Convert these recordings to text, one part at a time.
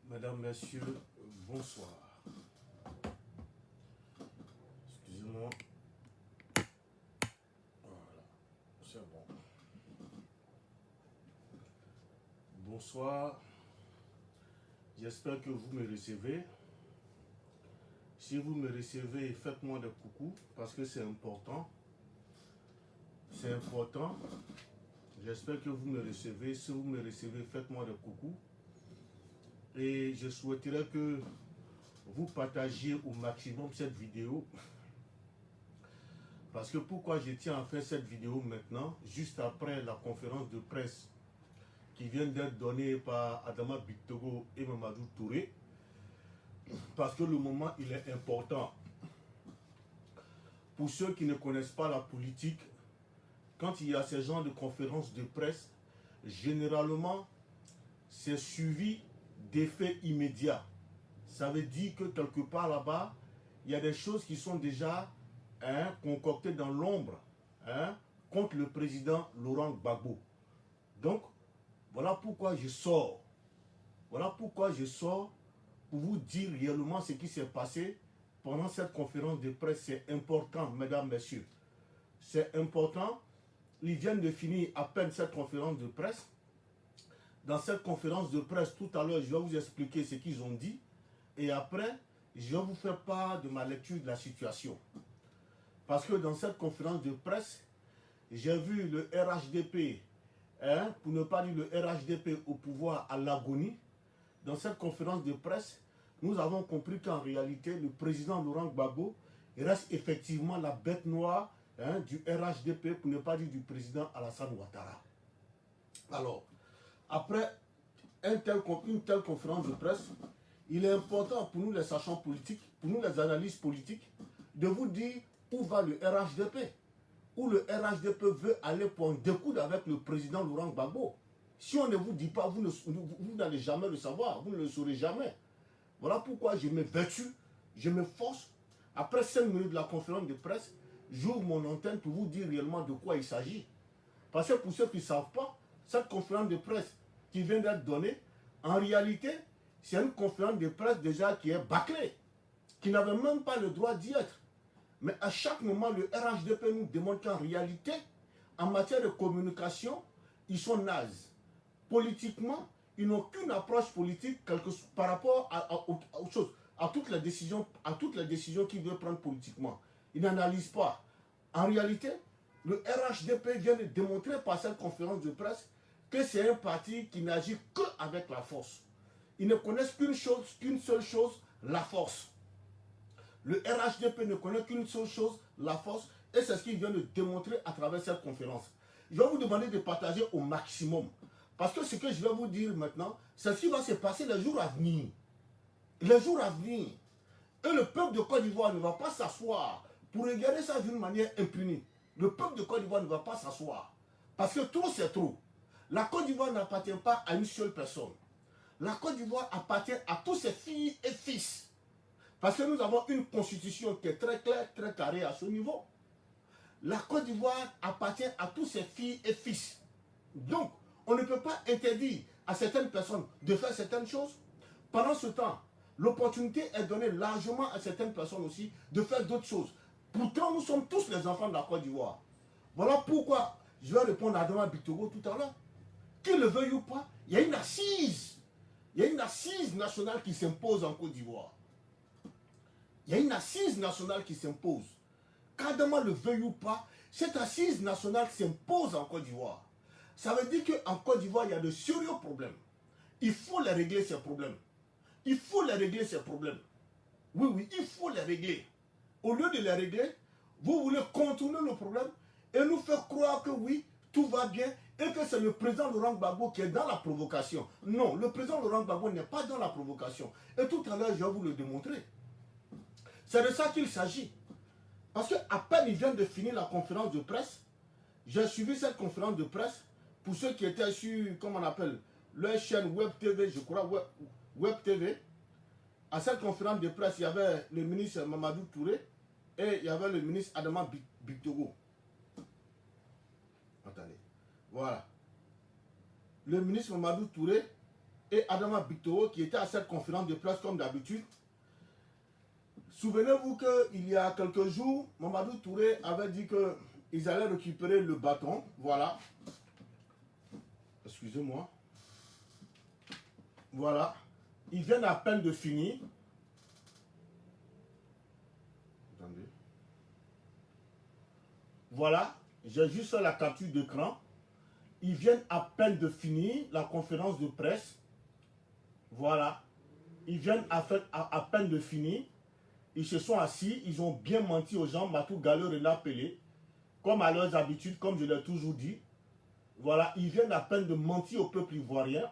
Mesdames, Messieurs, bonsoir. Excusez-moi. Voilà, c'est bon. Bonsoir. J'espère que vous me recevez. Si vous me recevez, faites-moi des coucous parce que c'est important. C'est important. J'espère que vous me recevez. Si vous me recevez, faites-moi des coucous. Et je souhaiterais que vous partagiez au maximum cette vidéo. Parce que pourquoi je tiens à faire cette vidéo maintenant, juste après la conférence de presse qui vient d'être donnée par Adama Bictogo et Mamadou Touré, parce que le moment il est important. Pour ceux qui ne connaissent pas la politique, quand il y a ce genre de conférences de presse, généralement, c'est suivi d'effets immédiats. Ça veut dire que quelque part là-bas, il y a des choses qui sont déjà concoctées dans l'ombre contre le président Laurent Gbagbo. Donc, voilà pourquoi je sors. Voilà pourquoi je sors pour vous dire réellement ce qui s'est passé pendant cette conférence de presse. C'est important, mesdames, messieurs. C'est important. Ils viennent de finir à peine cette conférence de presse. Dans cette conférence de presse, tout à l'heure, je vais vous expliquer ce qu'ils ont dit. Et après, je vais vous faire part de ma lecture de la situation. Parce que dans cette conférence de presse, j'ai vu le RHDP, pour ne pas dire le RHDP au pouvoir à l'agonie. Dans cette conférence de presse, nous avons compris qu'en réalité, le président Laurent Gbagbo reste effectivement la bête noire du RHDP, pour ne pas dire du président Alassane Ouattara. Alors, après une telle conférence de presse, il est important pour nous les sachants politiques, pour nous les analystes politiques, de vous dire où va le RHDP. Où le RHDP veut aller pour en découdre avec le président Laurent Gbagbo. Si on ne vous dit pas, vous n'allez jamais le savoir, vous ne le saurez jamais. Voilà pourquoi je me vêtue, je me force. Après 5 minutes de la conférence de presse, j'ouvre mon antenne pour vous dire réellement de quoi il s'agit. Parce que pour ceux qui ne savent pas, cette conférence de presse qui vient d'être donnée, en réalité, c'est une conférence de presse déjà qui est bâclée, qui n'avait même pas le droit d'y être. Mais à chaque moment, le RHDP nous démontre qu'en réalité, en matière de communication, ils sont nazes. Politiquement, ils n'ont qu'une approche politique par rapport aux choses, à toutes les décisions qu'ils veulent prendre politiquement. Ils n'analysent pas. En réalité, le RHDP vient de démontrer par cette conférence de presse que c'est un parti qui n'agit qu'avec la force. Ils ne connaissent qu'une seule chose, la force. Le RHDP ne connaît qu'une seule chose, la force, et c'est ce qu'il vient de démontrer à travers cette conférence. Je vais vous demander de partager au maximum. Parce que ce que je vais vous dire maintenant, c'est ce qui va se passer les jours à venir. Les jours à venir. Et le peuple de Côte d'Ivoire ne va pas s'asseoir pour regarder ça d'une manière impunie. Le peuple de Côte d'Ivoire ne va pas s'asseoir. Parce que trop, c'est trop. La Côte d'Ivoire n'appartient pas à une seule personne. La Côte d'Ivoire appartient à tous ses filles et fils. Parce que nous avons une constitution qui est très claire, très carrée à ce niveau. La Côte d'Ivoire appartient à tous ses filles et fils. Donc, on ne peut pas interdire à certaines personnes de faire certaines choses. Pendant ce temps, l'opportunité est donnée largement à certaines personnes aussi de faire d'autres choses. Pourtant, nous sommes tous les enfants de la Côte d'Ivoire. Voilà pourquoi je vais répondre à Adama Bictogo tout à l'heure. Qu'il le veuille ou pas, il y a une assise. Il y a une assise nationale qui s'impose en Côte d'Ivoire. Il y a une assise nationale qui s'impose. Qu'Adama le veuille ou pas, cette assise nationale s'impose en Côte d'Ivoire. Ça veut dire qu'en Côte d'Ivoire, il y a de sérieux problèmes. Il faut les régler, ces problèmes. Il faut les régler, ces problèmes. Oui, oui, il faut les régler. Au lieu de les régler, vous voulez contourner le problème et nous faire croire que oui, tout va bien et que c'est le président Laurent Gbagbo qui est dans la provocation. Non, le président Laurent Gbagbo n'est pas dans la provocation. Et tout à l'heure, je vais vous le démontrer. C'est de ça qu'il s'agit. Parce qu'à peine ils viennent de finir la conférence de presse, j'ai suivi cette conférence de presse pour ceux qui étaient sur, comment on appelle, leur chaîne Web TV, je crois, Web TV. À cette conférence de presse, il y avait le ministre Mamadou Touré et il y avait le ministre Adama Bictogo. Attendez. Voilà. Le ministre Mamadou Touré et et Adama Bitoro qui étaient à cette conférence de presse comme d'habitude. Souvenez-vous qu'il y a quelques jours, Mamadou Touré avait dit qu'ils allaient récupérer le bâton. Voilà. Excusez-moi. Voilà. Ils viennent à peine de finir. Attendez. Voilà. J'ai juste la capture d'écran. Ils viennent à peine de finir la conférence de presse. Voilà. Ils viennent à peine de finir. Ils se sont assis. Ils ont bien menti aux gens. Matou Gallo et Pelé. Comme à leurs habitudes, comme je l'ai toujours dit. Voilà. Ils viennent à peine de mentir au peuple ivoirien.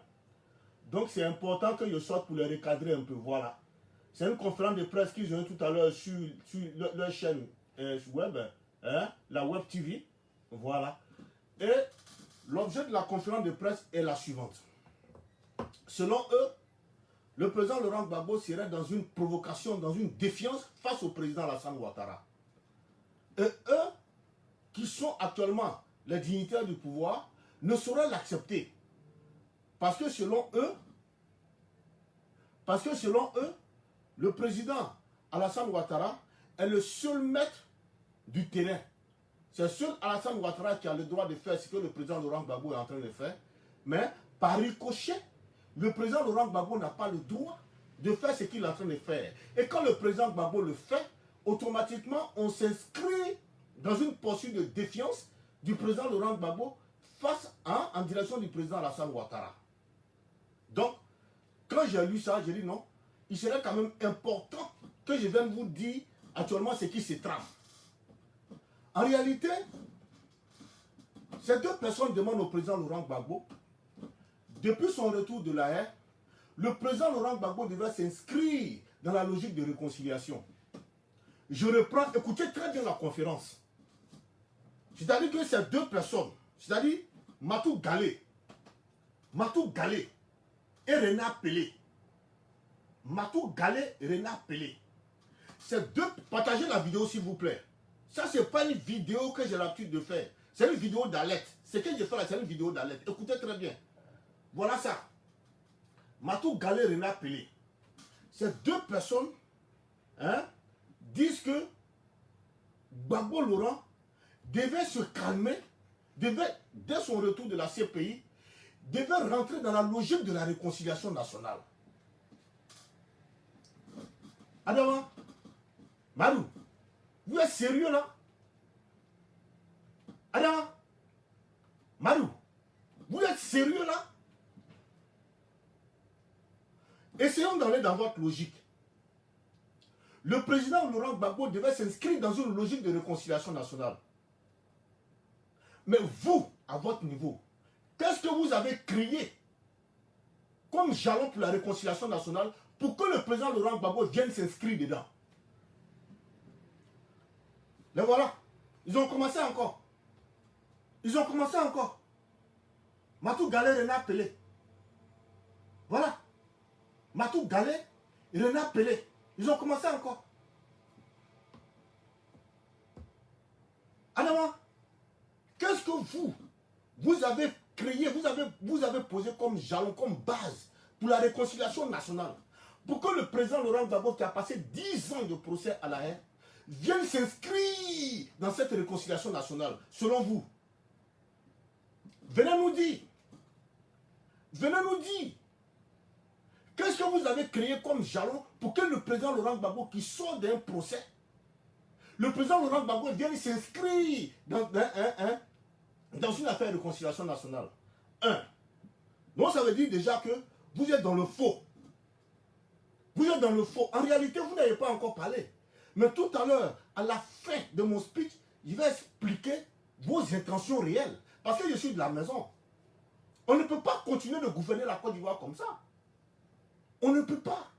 Donc c'est important que je sorte pour les recadrer un peu. Voilà. C'est une conférence de presse qu'ils ont eu tout à l'heure sur leur chaîne web. La web TV. Voilà. Et l'objet de la conférence de presse est la suivante. Selon eux, le président Laurent Gbagbo serait dans une provocation, dans une défiance face au président Alassane Ouattara. Et eux, qui sont actuellement les dignitaires du pouvoir, ne sauraient l'accepter. Parce que selon eux, le président Alassane Ouattara est le seul maître du terrain. C'est seul Alassane Ouattara qui a le droit de faire ce que le président Laurent Gbagbo est en train de faire. Mais par ricochet, le président Laurent Gbagbo n'a pas le droit de faire ce qu'il est en train de faire. Et quand le président Gbagbo le fait, automatiquement, on s'inscrit dans une poursuite de défiance du président Laurent Gbagbo en direction du président Alassane Ouattara. Donc, quand j'ai lu ça, j'ai dit non, il serait quand même important que je vienne vous dire actuellement ce qui se trame. En réalité, ces deux personnes demandent au président Laurent Gbagbo. Depuis son retour de la haie, le président Laurent Gbagbo devait s'inscrire dans la logique de réconciliation. Je reprends, écoutez très bien la conférence. C'est-à-dire que ces deux personnes, c'est-à-dire Matou Galé et Renard Pelé. Matou Galé et Renard Pelé. Ces deux, partagez la vidéo s'il vous plaît. Ça, ce n'est pas une vidéo que j'ai l'habitude de faire. C'est une vidéo d'alerte. Ce que je fais là, c'est une vidéo d'alerte. Écoutez très bien. Voilà ça. Matou Galé, Renard Pelé. Ces deux personnes disent que Gbagbo Laurent devait se calmer, dès son retour de la CPI, devait rentrer dans la logique de la réconciliation nationale. Adama, Marou, vous êtes sérieux là? Adama, Marou, vous êtes sérieux là? Essayons d'aller dans votre logique. Le président Laurent Gbagbo devait s'inscrire dans une logique de réconciliation nationale. Mais vous, à votre niveau, qu'est-ce que vous avez créé comme jalon pour la réconciliation nationale pour que le président Laurent Gbagbo vienne s'inscrire dedans? Les voilà. Ils ont commencé encore. Matou Galé, Renard Pelé. Voilà. Matou Galé, Renard Pelé. Ils ont commencé encore. Adama, qu'est-ce que vous avez créé, vous avez posé comme jalon, comme base pour la réconciliation nationale, pour que le président Laurent Gbagbo, qui a passé 10 ans de procès à la haine, vienne s'inscrire dans cette réconciliation nationale, selon vous? Venez nous dire. Qu'est-ce que vous avez créé comme jalon pour que le président Laurent Gbagbo, qui sort d'un procès, le président Laurent Gbagbo vienne s'inscrire dans une affaire de réconciliation nationale? Donc ça veut dire déjà que vous êtes dans le faux. En réalité, vous n'avez pas encore parlé. Mais tout à l'heure, à la fin de mon speech, je vais expliquer vos intentions réelles. Parce que je suis de la maison. On ne peut pas continuer de gouverner la Côte d'Ivoire comme ça. On ne peut pas.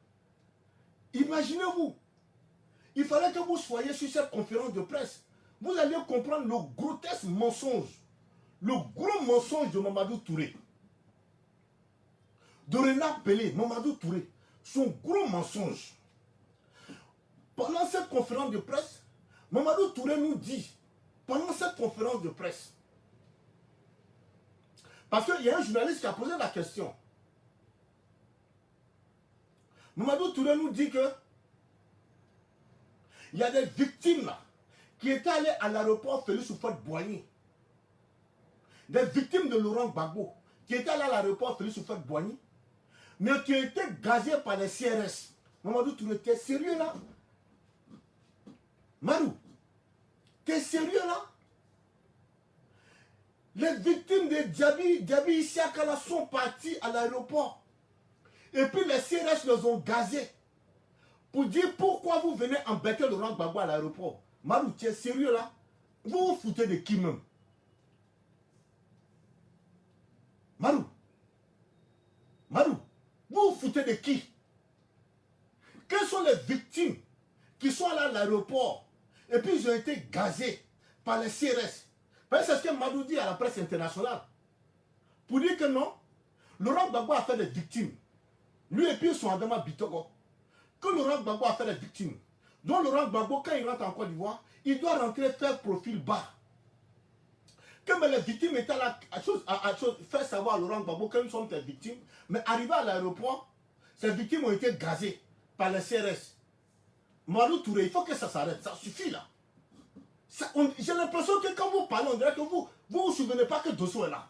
Imaginez-vous. Il fallait que vous soyez sur cette conférence de presse. Vous allez comprendre le grotesque mensonge. Le gros mensonge de Mamadou Touré. De Renard Pelé, Mamadou Touré. Son gros mensonge. Pendant cette conférence de presse, Mamadou Touré nous dit, pendant cette conférence de presse, parce qu'il y a un journaliste qui a posé la question. Mamadou Touré nous dit que il y a des victimes là, qui étaient allées à l'aéroport Félix Houphouët-Boigny. Des victimes de Laurent Gbagbo qui étaient allées à l'aéroport Félix Houphouët-Boigny, mais qui ont été gazées par les CRS. Mamadou Touré, t'es sérieux là? Marou, t'es sérieux là? Les victimes de Diaby Isiaka sont parties à l'aéroport. Et puis les CRS les ont gazés. Pour dire pourquoi vous venez embêter Laurent Gbagbo à l'aéroport. Marou, tu es sérieux là? Vous vous foutez de qui même? Marou, vous vous foutez de qui? Quelles sont les victimes qui sont allées à l'aéroport et puis ils ont été gazés par les CRS? C'est ce que Madou dit à la presse internationale. Pour dire que non, Laurent Gbagbo a fait des victimes. Lui et puis son Adama Bitogo. Que Laurent Gbagbo a fait des victimes. Donc Laurent Gbagbo, quand il rentre en Côte d'Ivoire, il doit rentrer faire profil bas. Que les victimes étaient là à faire savoir à Laurent Gbagbo que nous sommes des victimes. Mais arrivé à l'aéroport, ces victimes ont été gazées par les CRS. Madou Touré, il faut que ça s'arrête. Ça suffit là. J'ai l'impression que quand vous parlez, on dirait que vous vous souvenez pas que Dosso est là.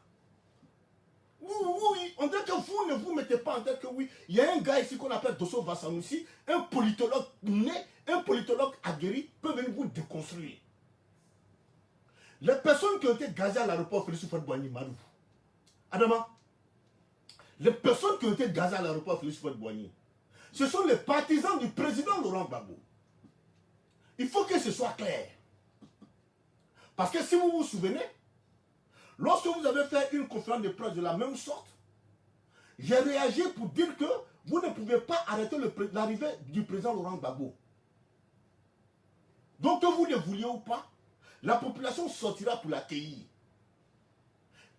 On dirait que vous ne vous mettez pas en tête que oui, il y a un gars ici qu'on appelle Dosso Vasanoussi, un politologue né, un politologue aguerri, peut venir vous déconstruire. Les personnes qui ont été gazées à l'aéroport Félix Houphouët-Boigny, Madou. Adama, les personnes qui ont été gazées à l'aéroport Félix Houphouët-Boigny, ce sont les partisans du président Laurent Gbagbo. Il faut que ce soit clair. Parce que si vous vous souvenez, lorsque vous avez fait une conférence de presse de la même sorte, j'ai réagi pour dire que vous ne pouvez pas arrêter l'arrivée du président Laurent Gbagbo. Donc que vous le vouliez ou pas, la population sortira pour l'accueillir.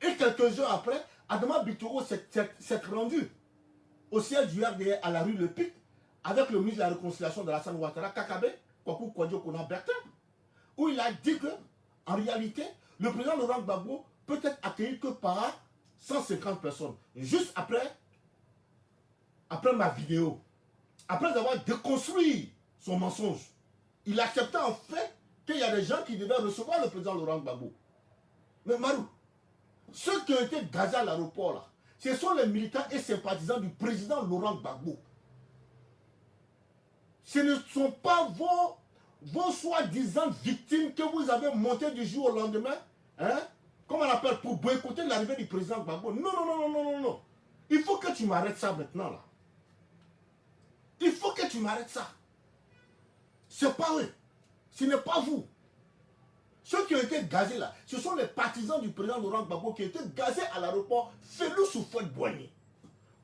Et quelques heures après, Adama Bitoro s'est rendu au siège du RDR à la rue Le Pic avec le ministre de la Réconciliation de Alassane Ouattara, Kakabe, Kwaku Kwadjo Kona Bertin, où il a dit que en réalité, le président Laurent Gbagbo peut être accueilli que par 150 personnes. Juste après ma vidéo, après avoir déconstruit son mensonge, il acceptait en fait qu'il y a des gens qui devaient recevoir le président Laurent Gbagbo. Mais Marou, ceux qui ont été gazés à l'aéroport là, ce sont les militants et sympathisants du président Laurent Gbagbo. Ce ne sont pas vos soi-disant victimes que vous avez montées du jour au lendemain, hein, comment on appelle, pour boycotter l'arrivée du président Gbagbo. Non. Il faut que tu m'arrêtes ça maintenant là. Il faut que tu m'arrêtes ça. C'est pas eux. Ce n'est pas vous. Ceux qui ont été gazés là, ce sont les partisans du président Laurent Gbagbo qui ont été gazés à l'aéroport Félix Houphouët-Boigny.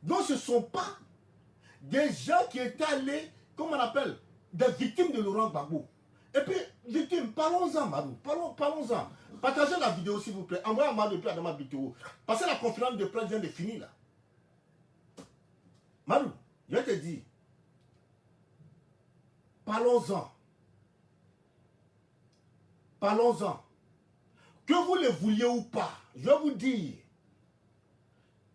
Donc ce ne sont pas des gens qui étaient allés, comment on appelle, des victimes de Laurent Gbagbo. Et puis, victimes, parlons-en, Madou, parlons-en. Partagez la vidéo, s'il vous plaît. Envoyez à Madou et puis à Adama Bitoro. Parce que la conférence de presse vient de finir, là. Madou, je te dis, parlons-en. Parlons-en. Que vous le vouliez ou pas, je vais vous dire,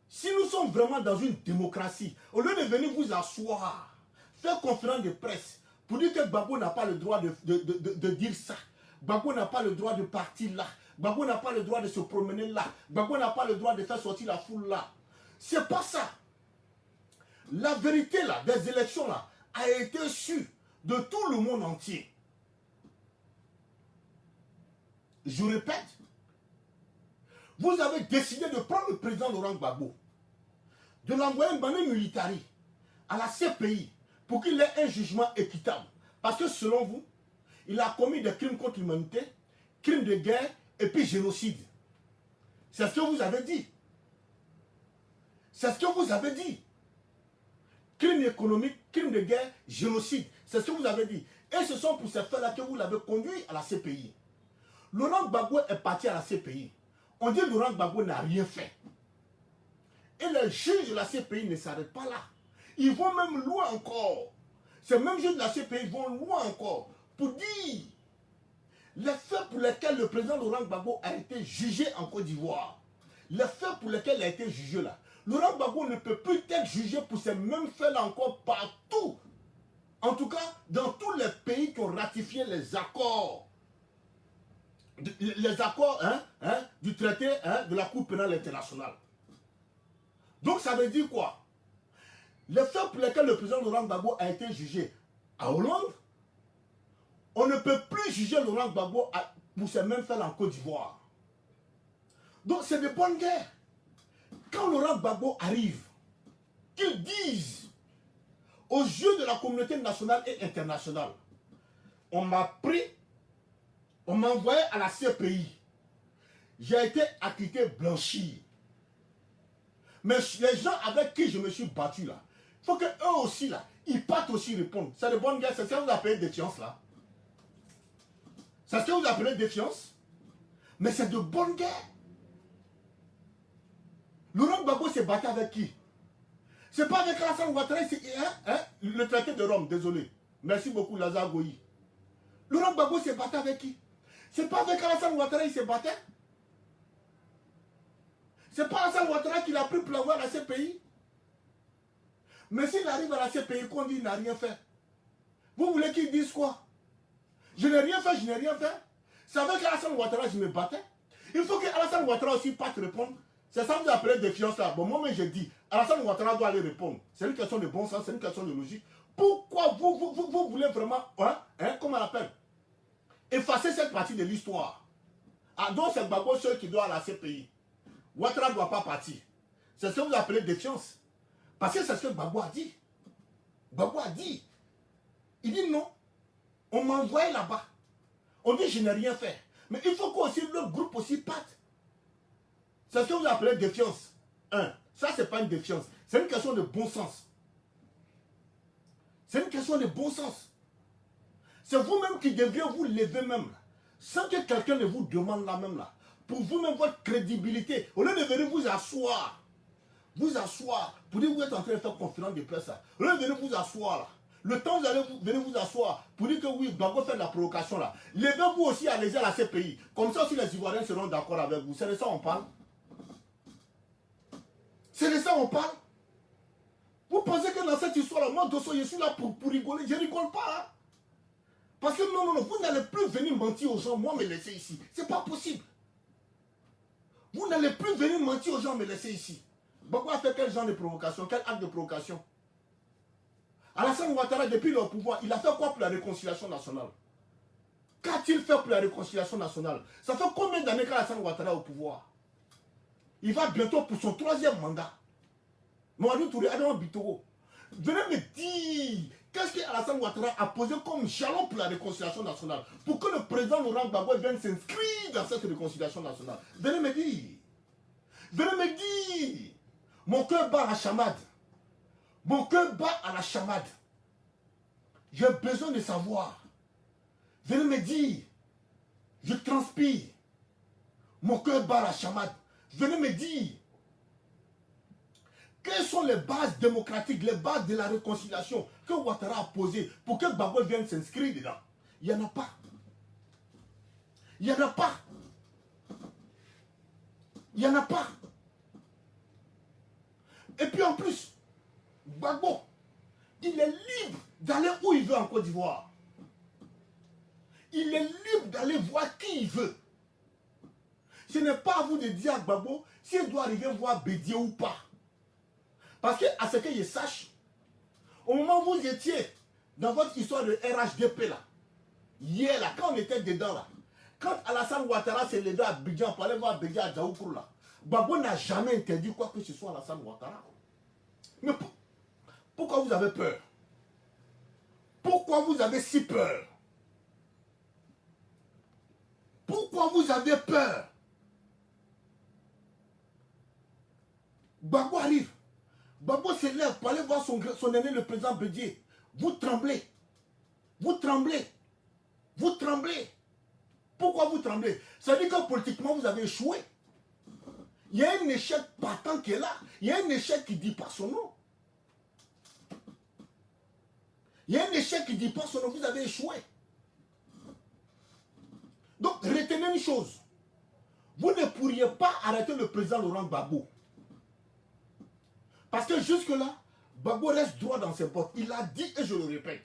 si nous sommes vraiment dans une démocratie, au lieu de venir vous asseoir, faire conférence de presse, pour dire que Gbagbo n'a pas le droit de dire ça. Gbagbo n'a pas le droit de partir là. Gbagbo n'a pas le droit de se promener là. Gbagbo n'a pas le droit de faire sortir la foule là. C'est pas ça. La vérité là, des élections là, a été sûre de tout le monde entier. Je répète, vous avez décidé de prendre le président Laurent Gbagbo, de l'envoyer un bandit militaire à la CPI, pour qu'il ait un jugement équitable. Parce que selon vous, il a commis des crimes contre l'humanité, crimes de guerre et puis génocide. C'est ce que vous avez dit. C'est ce que vous avez dit. Crime économique, crime de guerre, génocide. C'est ce que vous avez dit. Et ce sont pour ces faits-là que vous l'avez conduit à la CPI. Laurent Gbagbo est parti à la CPI. On dit que Laurent Gbagbo n'a rien fait. Et les juges de la CPI ne s'arrêtent pas là. Ils vont même loin encore. Ces mêmes juges de la CPI vont loin encore pour dire les faits pour lesquels le président Laurent Gbagbo a été jugé en Côte d'Ivoire. Les faits pour lesquels il a été jugé là. Laurent Gbagbo ne peut plus être jugé pour ces mêmes faits là encore partout En tout cas, dans tous les pays qui ont ratifié les accords, du traité de la Cour pénale internationale. Donc ça veut dire quoi? Les faits pour lesquels le président Laurent Gbagbo a été jugé à Hollande, on ne peut plus juger Laurent Gbagbo pour ces mêmes faits en Côte d'Ivoire. Donc c'est de bonne guerre. Quand Laurent Gbagbo arrive, qu'il dise aux yeux de la communauté nationale et internationale, on m'a pris, on m'a envoyé à la CPI, j'ai été acquitté blanchi. Mais les gens avec qui je me suis battu là, il faut qu'eux aussi là, ils partent aussi répondre. C'est de bonne guerre, c'est ce que vous appelez défiance là. C'est ce que vous appelez défiance. Mais c'est de bonne guerre. Laurent Gbagbo s'est battu avec qui? C'est pas avec Alassane Ouattara, le traité de Rome, désolé. Merci beaucoup Lazare Goyi. Laurent Gbagbo s'est battu avec qui? C'est pas avec Alassane Ouattara il s'est battu. C'est pas Alassane Ouattara qui l'a pris pour l'avoir à la CPI. Mais s'il arrive à la CPI qu'on dit qu'il n'a rien fait, vous voulez qu'il dise quoi? Je n'ai rien fait, je n'ai rien fait. C'est avec Alassane Ouattara que je me battais. Il faut que Alassane Ouattara aussi parte répondre. C'est ça que vous appelez défiance là. Bon, moi, je dis, Alassane Ouattara doit aller répondre. C'est une question de bon sens, c'est une question de logique. Pourquoi vous voulez vraiment, comment on l'appelle, effacer cette partie de l'histoire? Ah, donc c'est Gbagbo seul qui doit à la CPI. Ouattara ne doit pas partir. C'est ce que vous appelez défiance. Parce que c'est ce que Gbagbo a dit. Gbagbo a dit. Il dit non. On m'a envoyé là-bas. On dit je n'ai rien fait. Mais il faut qu'aussi le groupe aussi parte. C'est ce que vous appelez défiance. Ça c'est pas une défiance. C'est une question de bon sens. C'est une question de bon sens. C'est vous-même qui devriez vous lever même. Sans que quelqu'un ne vous demande là même là. Pour vous-même votre crédibilité. Au lieu de venir vous asseoir. Pour dire que vous êtes en train de faire conférence de presse là. Au lieu de venir vous asseoir là. Le temps où vous allez venir vous asseoir pour dire que oui, Gbagbo fait de la provocation là. Levez-vous aussi à la CPI. Comme ça aussi les Ivoiriens seront d'accord avec vous. C'est de ça qu'on parle. C'est de ça qu'on parle. Vous pensez que dans cette histoire-là, moi, Dosso, je suis là pour rigoler. Je ne rigole pas. Hein? Parce que non, vous n'allez plus venir mentir aux gens, moi me laisser ici. C'est pas possible. Vous n'allez plus venir mentir aux gens, me laisser ici. Gbagbo a fait quel genre de provocation, quel acte de provocation? Alassane Ouattara, depuis le pouvoir, il a fait quoi pour la réconciliation nationale? Qu'a-t-il fait pour la réconciliation nationale? Ça fait combien d'années qu'Alassane Ouattara est au pouvoir? Il va bientôt pour son 3e mandat. Mamadou Touré, Adama Bitoro. Venez me dire, qu'est-ce que Alassane Ouattara a posé comme jalon pour la réconciliation nationale? Pour que le président Laurent Gbagbo vienne s'inscrire dans cette réconciliation nationale. Venez me dire. Venez me dire. Mon cœur bat à la chamade. Mon cœur bat à la chamade. J'ai besoin de savoir. Venez me dire. Je transpire. Mon cœur bat à la chamade. Venez me dire. Quelles sont les bases démocratiques, les bases de la réconciliation que Ouattara a posées pour que Gbagbo vienne s'inscrire dedans? Il n'y en a pas. Il n'y en a pas. Il n'y en a pas. Et puis en plus, Gbagbo, il est libre d'aller où il veut en Côte d'Ivoire. Il est libre d'aller voir qui il veut. Ce n'est pas à vous de dire à Gbagbo s'il doit arriver voir Bédié ou pas. Parce que, à ce que je sache, au moment où vous étiez dans votre histoire de RHDP là, hier là, quand on était dedans là, quand Alassane Ouattara s'est levé à Abidjan pour aller voir Bédié à Djaoukourou là, Gbagbo n'a jamais interdit quoi que ce soit à Alassane Ouattara. Mais pourquoi vous avez peur? Pourquoi vous avez si peur? Pourquoi vous avez peur? Gbagbo arrive. Gbagbo se lève pour aller voir son aîné, le président Bédié. Vous tremblez. Vous tremblez. Vous tremblez. Pourquoi vous tremblez? Ça veut dire que politiquement, vous avez échoué. Il y a un échec partant qui est là. Il y a un échec qui ne dit pas son nom. Il y a un échec qui ne dit pas son nom. Vous avez échoué. Donc, retenez une chose. Vous ne pourriez pas arrêter le président Laurent Gbagbo. Parce que jusque-là, Gbagbo reste droit dans ses bottes. Il a dit, et je le répète,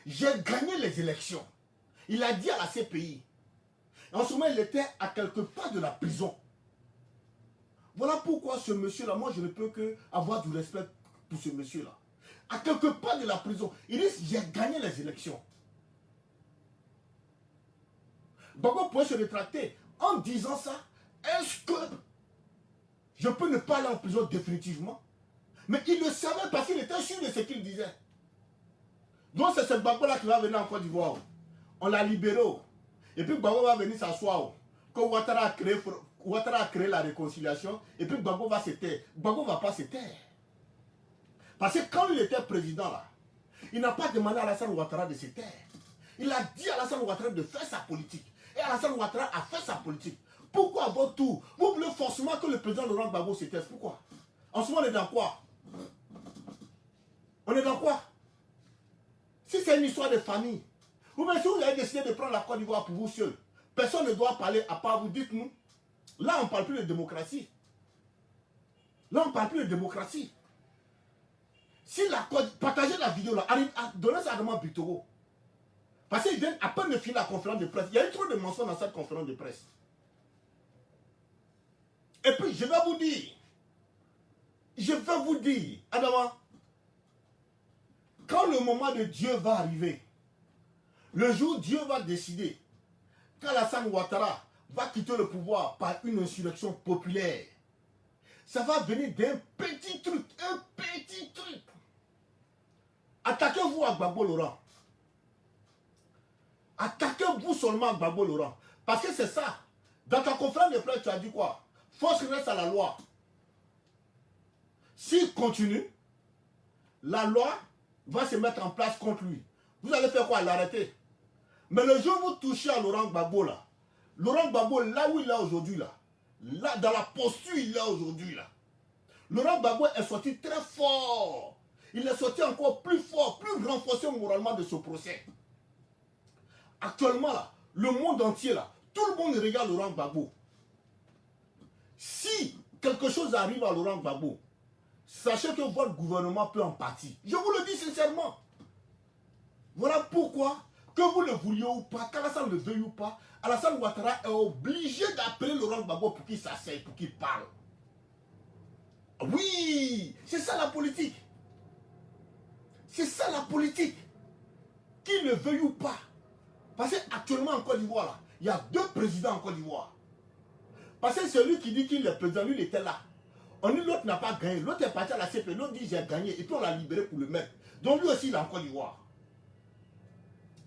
j'ai gagné les élections. Il a dit à la CPI. En ce moment, il était à quelque part de la prison. Voilà pourquoi ce monsieur-là, moi je ne peux que avoir du respect pour ce monsieur-là. À quelque part de la prison, il dit j'ai gagné les élections. Gbagbo pourrait se rétracter en disant ça. Est-ce que je peux ne pas aller en prison définitivement? Mais il le savait parce qu'il était sûr de ce qu'il disait. Donc c'est ce Gbagbo-là qui va venir en Côte d'Ivoire. On l'a libéré. Et puis Gbagbo va venir s'asseoir. Quand Ouattara a créé la réconciliation, et puis Gbagbo va se taire. Gbagbo ne va pas se taire. Parce que quand il était président là, il n'a pas demandé à Alassane Ouattara de se taire. Il a dit à Alassane Ouattara de faire sa politique. Et Alassane Ouattara a fait sa politique. Pourquoi à votre tour, vous voulez forcément que le président Laurent Gbagbo se taise? Pourquoi? En ce moment, on est dans quoi? On est dans quoi? Si c'est une histoire de famille, ou bien si vous avez décidé de prendre la Côte d'Ivoire pour vous seul, personne ne doit parler à part vous, dites-nous. Là, on ne parle plus de démocratie. Là, on ne parle plus de démocratie. Si la Côte, partagez la vidéo là, donnez ça à Adama Bitoro. Parce qu'il vient à peine de finir la conférence de presse. Il y a eu trop de mensonges dans cette conférence de presse. Et puis, je vais vous dire, Adama, quand le moment de Dieu va arriver, le jour où Dieu va décider qu'Alassane Ouattara va quitter le pouvoir par une insurrection populaire, ça va venir d'un petit truc, un petit truc. Attaquez-vous à Gbagbo Laurent. Attaquez-vous seulement à Gbagbo Laurent. Parce que c'est ça. Dans ta conférence de presse, tu as dit quoi? Force reste à la loi. S'il continue, la loi va se mettre en place contre lui. Vous allez faire quoi? L'arrêter. Mais le jour où vous touchez à Laurent Gbagbo là, Laurent Gbagbo là où il est aujourd'hui là, dans la posture il est aujourd'hui là, Laurent Gbagbo est sorti très fort. Il est sorti encore plus fort, plus renforcé moralement de ce procès. Actuellement là, le monde entier là, tout le monde regarde Laurent Gbagbo. Si quelque chose arrive à Laurent Gbagbo, sachez que votre gouvernement peut en partir. Je vous le dis sincèrement. Voilà pourquoi, que vous le vouliez ou pas, qu'Alassane le veuille ou pas, Alassane Ouattara est obligé d'appeler Laurent Gbagbo pour qu'il s'asseye, pour qu'il parle. Oui, c'est ça la politique. C'est ça la politique. Qu'il le veuille ou pas. Parce qu'actuellement en Côte d'Ivoire, là, il y a deux présidents en Côte d'Ivoire. Parce que celui qui dit qu'il est président, lui, il était là. On dit l'autre n'a pas gagné. L'autre est parti à la CP. L'autre dit j'ai gagné. Et puis on l'a libéré pour le mettre. Donc lui aussi, il est en Côte d'Ivoire.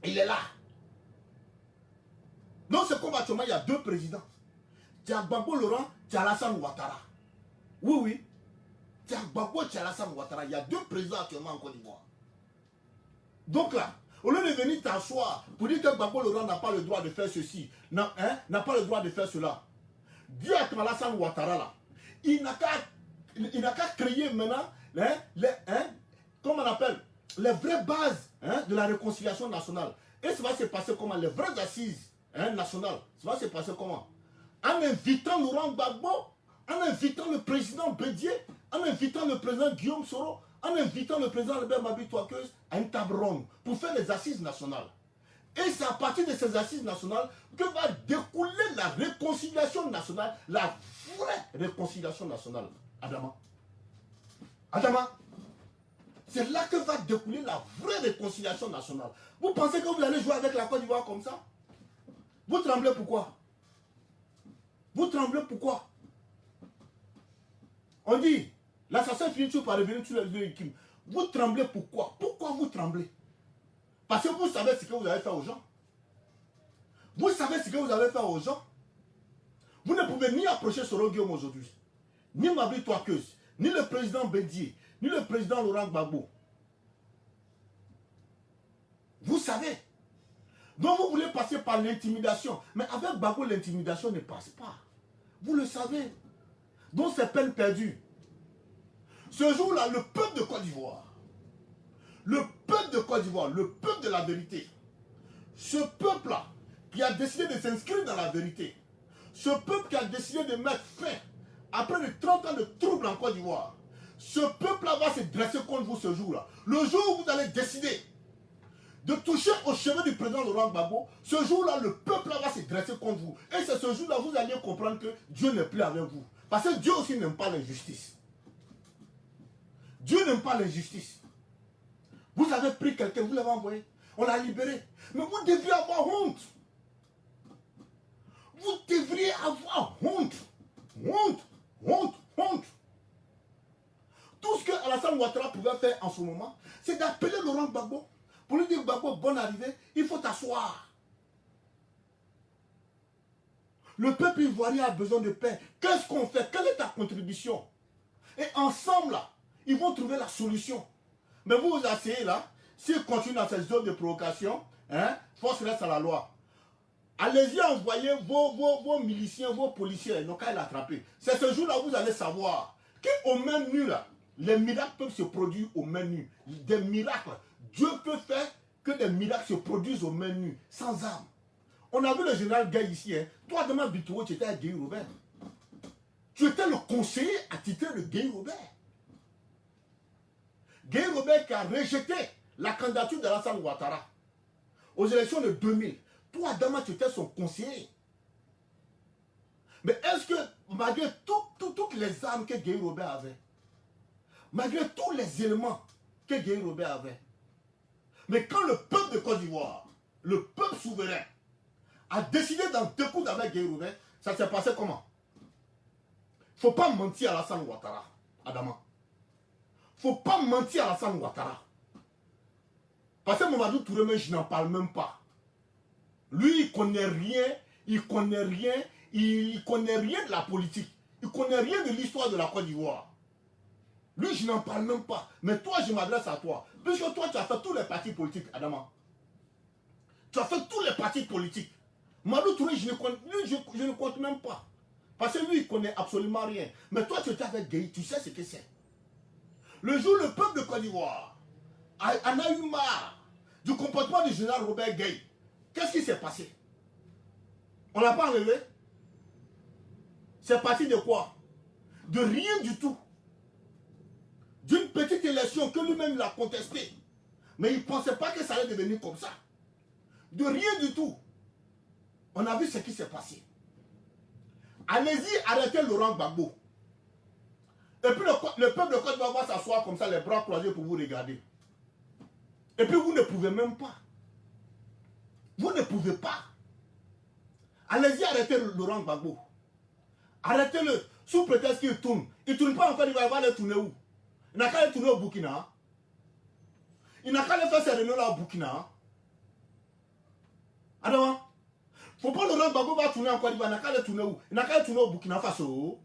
Il est là. Donc c'est comme actuellement, il y a deux présidents. Tu as Gbagbo Laurent, tu as Alassane Ouattara. Oui, oui. Tu as Gbagbo, tu as Alassane Ouattara. Il y a deux présidents actuellement en Côte d'Ivoire. Donc là, au lieu de venir t'asseoir pour dire que Gbagbo Laurent n'a pas le droit de faire ceci, n'a pas le droit de faire cela, dis à Alassane Ouattara là, il n'a qu'à créer maintenant comment on appelle, les vraies bases de la réconciliation nationale. Et ça va se passer comment? Les vraies assises nationales, ça va se passer comment? En invitant Laurent Gbagbo, en invitant le président Bédié, en invitant le président Guillaume Soro, en invitant le président Albert Mabi Touakeuse à une table ronde pour faire les assises nationales. Et c'est à partir de ces assises nationales que va découler la réconciliation nationale, la vraie réconciliation nationale. Adama. Adama. C'est là que va découler la vraie réconciliation nationale. Vous pensez que vous allez jouer avec la Côte d'Ivoire comme ça? Vous tremblez pourquoi? Vous tremblez pourquoi? On dit, l'assassin finit toujours par revenir sur les victimes. Vous tremblez pourquoi? Pourquoi vous tremblez? Parce que vous savez ce que vous avez fait aux gens. Vous savez ce que vous avez fait aux gens. Vous ne pouvez ni approcher Soro Guillaume aujourd'hui, ni Mabi Touakeuse, ni le président Bédié, ni le président Laurent Gbagbo. Vous savez. Donc vous voulez passer par l'intimidation. Mais avec Gbagbo, l'intimidation ne passe pas. Vous le savez. Donc c'est peine perdue. Ce jour-là, le peuple de Côte d'Ivoire, le peuple de Côte d'Ivoire, le peuple de la vérité, ce peuple-là qui a décidé de s'inscrire dans la vérité, ce peuple qui a décidé de mettre fin, après les 30 ans de troubles en Côte d'Ivoire, ce peuple-là va se dresser contre vous ce jour-là. Le jour où vous allez décider de toucher au cheveu du président Laurent Gbagbo, ce jour-là, le peuple va se dresser contre vous. Et c'est ce jour-là, vous allez comprendre que Dieu n'est plus avec vous. Parce que Dieu aussi n'aime pas l'injustice. Dieu n'aime pas l'injustice. Vous avez pris quelqu'un, vous l'avez envoyé, on l'a libéré. Mais vous devriez avoir honte. Vous devriez avoir honte. Honte, honte, honte. Tout ce que Alassane Ouattara pouvait faire en ce moment, c'est d'appeler Laurent Gbagbo pour lui dire Gbagbo, bonne arrivée, il faut t'asseoir. Le peuple ivoirien a besoin de paix. Qu'est-ce qu'on fait? Quelle est ta contribution? Et ensemble, là, ils vont trouver la solution. Mais vous vous asseyez là, s'ils continuent dans cette zone de provocation, hein, force reste à la loi. Allez-y envoyer vos miliciens, vos policiers, donc à l'attraper. C'est ce jour-là où vous allez savoir qu'au main nue, là, les miracles peuvent se produire aux mains nues. Des miracles. Dieu peut faire que des miracles se produisent aux mains nues, sans armes. On a vu le général Gay ici. Hein. Toi, demain, Bitouo, tu étais à Guy Robert. Tu étais le conseiller attitré de Guy Robert. Guy Robert qui a rejeté la candidature d'Alassane Ouattara aux élections de 2000. Toi, demain, tu étais son conseiller. Mais est-ce que, malgré toutes les armes que Guy Robert avait, malgré tous les éléments que Guy Robert avait, mais quand le peuple de Côte d'Ivoire, le peuple souverain, a décidé d'en découdre avec Guy Robert, ça s'est passé comment? Il ne faut pas mentir à Alassane Ouattara, Adama. Il ne faut pas mentir à Alassane Ouattara. Parce que Mamadou Touré, je n'en parle même pas. Lui, il connaît rien, il connaît rien de la politique. Il connaît rien de l'histoire de la Côte d'Ivoire. Lui, je n'en parle même pas. Mais toi, je m'adresse à toi. Puisque toi, tu as fait tous les partis politiques, Adama. Tu as fait tous les partis politiques. Mamadou Touré, je ne compte même pas. Parce que lui, il ne connaît absolument rien. Mais toi, tu étais avec Gueye, tu sais ce que c'est. Le jour où le peuple de Côte d'Ivoire en a eu marre du comportement du général Robert Gueye, qu'est-ce qui s'est passé? On n'a pas enlevé. C'est parti de quoi? De rien du tout. D'une petite élection que lui-même l'a contestée. Mais il ne pensait pas que ça allait devenir comme ça. De rien du tout. On a vu ce qui s'est passé. Allez-y, arrêtez Laurent Gbagbo. Et puis le peuple de Côte d'Ivoire va s'asseoir comme ça, les bras croisés pour vous regarder. Et puis vous ne pouvez même pas. Vous ne pouvez pas. Allez-y, arrêtez Laurent Gbagbo. Arrêtez-le. Sous prétexte qu'il tourne. Il ne tourne pas encore, il va aller tourner où? Il n'a qu'à aller tourner au Burkina. Il n'a qu'à aller faire ses réunions là au Burkina. Alors, faut pas Laurent Gbagbo va tourner encore, il n'a qu'à aller tourner où? Il n'a qu'à aller tourner au Burkina Faso.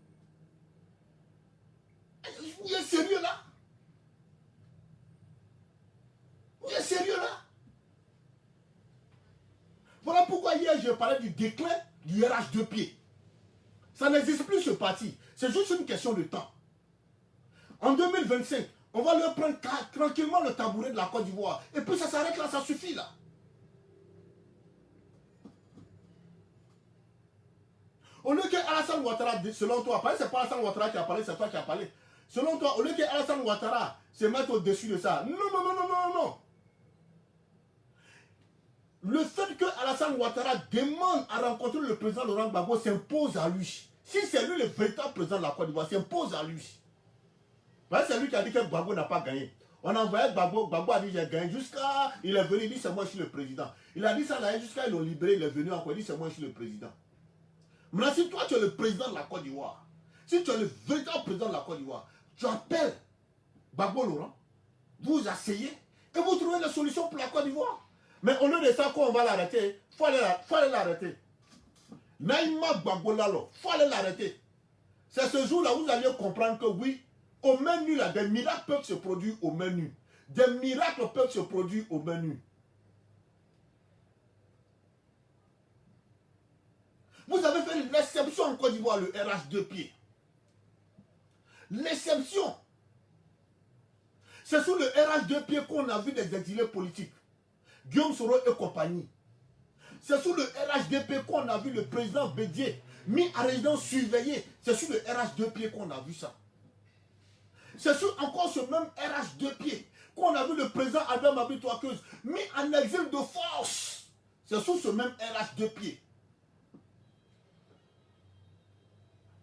Vous êtes sérieux là? Vous êtes sérieux là? Voilà pourquoi hier je parlais du déclin du RH2P. Ça n'existe plus ce parti. C'est juste une question de temps. En 2025, on va leur prendre tranquillement le tabouret de la Côte d'Ivoire. Et puis ça s'arrête là, ça suffit là. Au lieu que Alassane Ouattara, selon toi, c'est pas Alassane Ouattara qui a parlé, c'est toi qui as parlé. Selon toi, au lieu que Alassane Ouattara se mette au-dessus de ça, non. Le fait que Alassane Ouattara demande à rencontrer le président Laurent Gbagbo s'impose à lui. Si c'est lui le véritable président de la Côte d'Ivoire, s'impose à lui. C'est lui qui a dit que Gbagbo n'a pas gagné. On a envoyé Gbagbo, Gbagbo a dit j'ai gagné jusqu'à... Il est venu, il dit c'est moi je suis le président. Il a dit ça là, jusqu'à ils l'ont libéré, il est venu encore, il dit c'est moi je suis le président. Maintenant si toi tu es le président de la Côte d'Ivoire, si tu es le véritable président de la Côte d'Ivoire, tu appelles Gbagbo Laurent, vous asseyez et vous trouvez la solution pour la Côte d'Ivoire. Mais au lieu de ça, quand on va l'arrêter, il faut aller l'arrêter. Naïma Gbagbo Lalo, il faut aller l'arrêter. C'est ce jour-là où vous allez comprendre que oui, au menu là, des miracles peuvent se produire au menu. Des miracles peuvent se produire au menu. Vous avez fait l'exception en Côte d'Ivoire, le RH2P. L'exception. C'est sous le RH2P qu'on a vu des exilés politiques. Guillaume Soro et compagnie. C'est sous le RH2P qu'on a vu le président Bédié mis à résidence surveillée. C'est sous le RH2P qu'on a vu ça. C'est sur encore ce même RH2P qu'on a vu le président Albert Mabry Touakeuse mis en exil de force. C'est sous ce même RH2 pieds.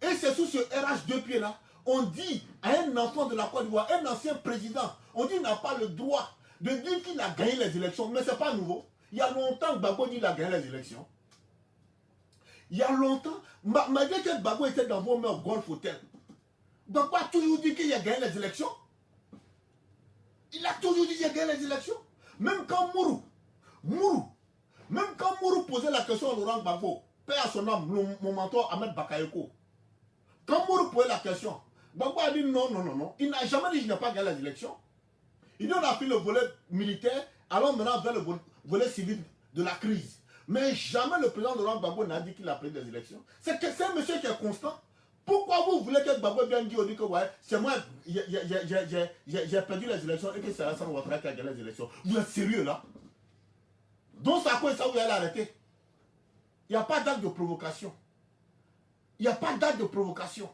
Et c'est sous ce RH2 pieds là, on dit à un enfant de la Côte d'Ivoire, un ancien président, on dit qu'il n'a pas le droit de dire qu'il a gagné les élections. Mais ce n'est pas nouveau. Il y a longtemps que Gbagbo dit qu'il a gagné les élections. Il y a longtemps, malgré que Gbagbo était dans vos mains au Golf Hotel, Gbagbo a toujours dit qu'il a gagné les élections. Il a toujours dit qu'il a gagné les élections. Même quand Mourou posait la question à Laurent Gbagbo, paix à son âme, mon mentor Ahmed Bakayoko. Quand Mourou posait la question, Gbagbo a dit non. Il n'a jamais dit qu'il n'a pas gagné les élections. Il dit on a fait le volet militaire, allons maintenant vers le volet civil de la crise. Mais jamais le président Laurent Gbagbo n'a dit qu'il a pris des élections. C'est un monsieur qui est constant. Pourquoi vous voulez que Gbagbo vienne dire que ouais, c'est moi, j'ai perdu les élections et que c'est Alassane Ouattara qui a gagné les élections? Vous êtes sérieux là? Donc c'est à quoi ça vous allez arrêter? Il n'y a pas d'acte de provocation. Il n'y a pas d'acte de provocation.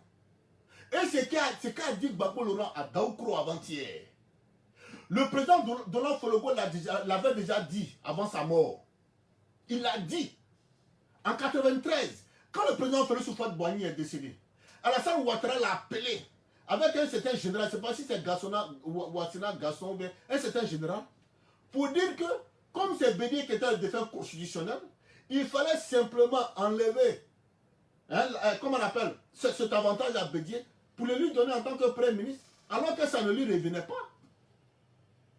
Et c'est qu'a dit Gbagbo Laurent à Daoukro avant-hier. Le président Donald Fologo l'avait déjà dit avant sa mort. Il l'a dit en 1993, quand le président Félix Houphouët-Boigny est décédé. Alassane Ouattara l'a appelé avec un certain général, je ne sais pas si c'est Ouassina Gasson ou bien un certain général, pour dire que, comme c'est Bédier qui était le défenseur constitutionnel, il fallait simplement enlever, comment on appelle, cet avantage à Bédier, pour le lui donner en tant que Premier ministre, alors que ça ne lui revenait pas.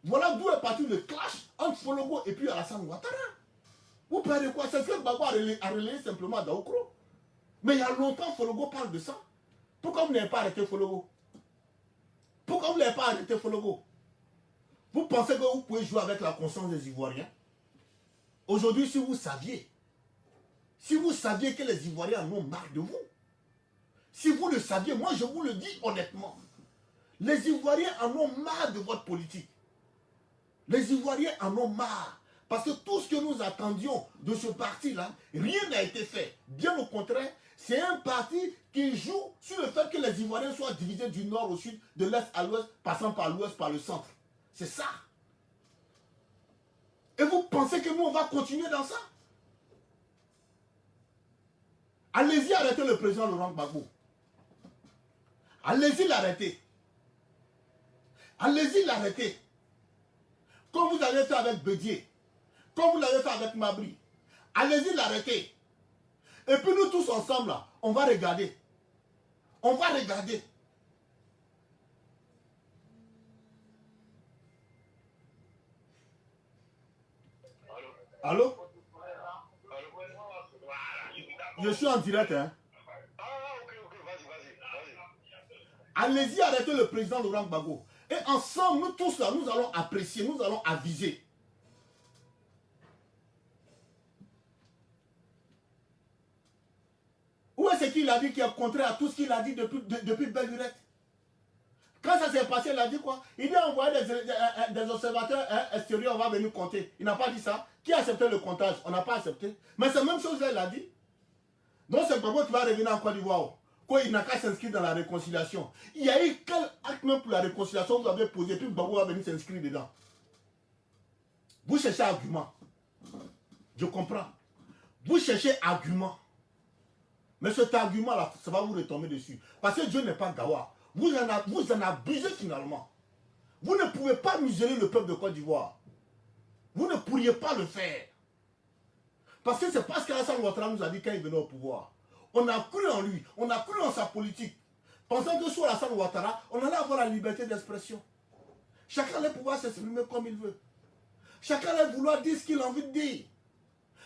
Voilà d'où est parti le clash entre Fologo et puis Alassane Ouattara. Vous parlez de quoi? C'est ce que Gbagbo a relayé simplement à Daoukro. Mais il y a longtemps, Fologo parle de ça. Pourquoi vous n'avez pas arrêté Fologo? Pourquoi vous n'avez pas arrêté Fologo? Vous pensez que vous pouvez jouer avec la conscience des Ivoiriens? Aujourd'hui, si vous saviez que les Ivoiriens en ont marre de vous, si vous le saviez, moi je vous le dis honnêtement, les Ivoiriens en ont marre de votre politique. Les Ivoiriens en ont marre. Parce que tout ce que nous attendions de ce parti-là, rien n'a été fait. Bien au contraire, c'est un parti qui joue sur le fait que les Ivoiriens soient divisés du nord au sud, de l'est à l'ouest, passant par l'ouest, par le centre. C'est ça. Et vous pensez que nous, on va continuer dans ça? Allez-y arrêter le président Laurent Gbagbo. Allez-y l'arrêter. Allez-y l'arrêter. Comme vous avez fait avec Bédier. Comme vous l'avez fait avec Mabry. Allez-y l'arrêter. Et puis nous tous ensemble, là, on va regarder. On va regarder. Allô? Je suis en direct, hein. Allez-y arrêter le président Laurent Gbagbo. Et ensemble, nous tous là, nous allons apprécier, nous allons aviser. Où est-ce qu'il a dit qui est contraire à tout ce qu'il a dit depuis belle lurette? Quand ça s'est passé, il a dit quoi? Il a envoyé des observateurs extérieurs, on va venir compter. Il n'a pas dit ça. Qui a accepté le comptage? On n'a pas accepté. Mais c'est la même chose, il a dit. Donc c'est Gbagbo qui va revenir en Côte d'Ivoire. Quand il n'a qu'à s'inscrire dans la réconciliation. Il y a eu quel acte même pour la réconciliation vous avez posé, puis Gbagbo va venir s'inscrire dedans. Vous cherchez argument. Je comprends. Vous cherchez argument. Mais cet argument-là, ça va vous retomber dessus. Parce que Dieu n'est pas Gawa. Vous en abusez finalement. Vous ne pouvez pas museler le peuple de Côte d'Ivoire. Vous ne pourriez pas le faire. Parce que c'est parce qu'Alassane Ouattara nous a dit quand il venait au pouvoir. On a cru en lui, on a cru en sa politique. Pensant que sous Alassane Ouattara, on allait avoir la liberté d'expression. Chacun allait pouvoir s'exprimer comme il veut. Chacun allait vouloir dire ce qu'il a envie de dire.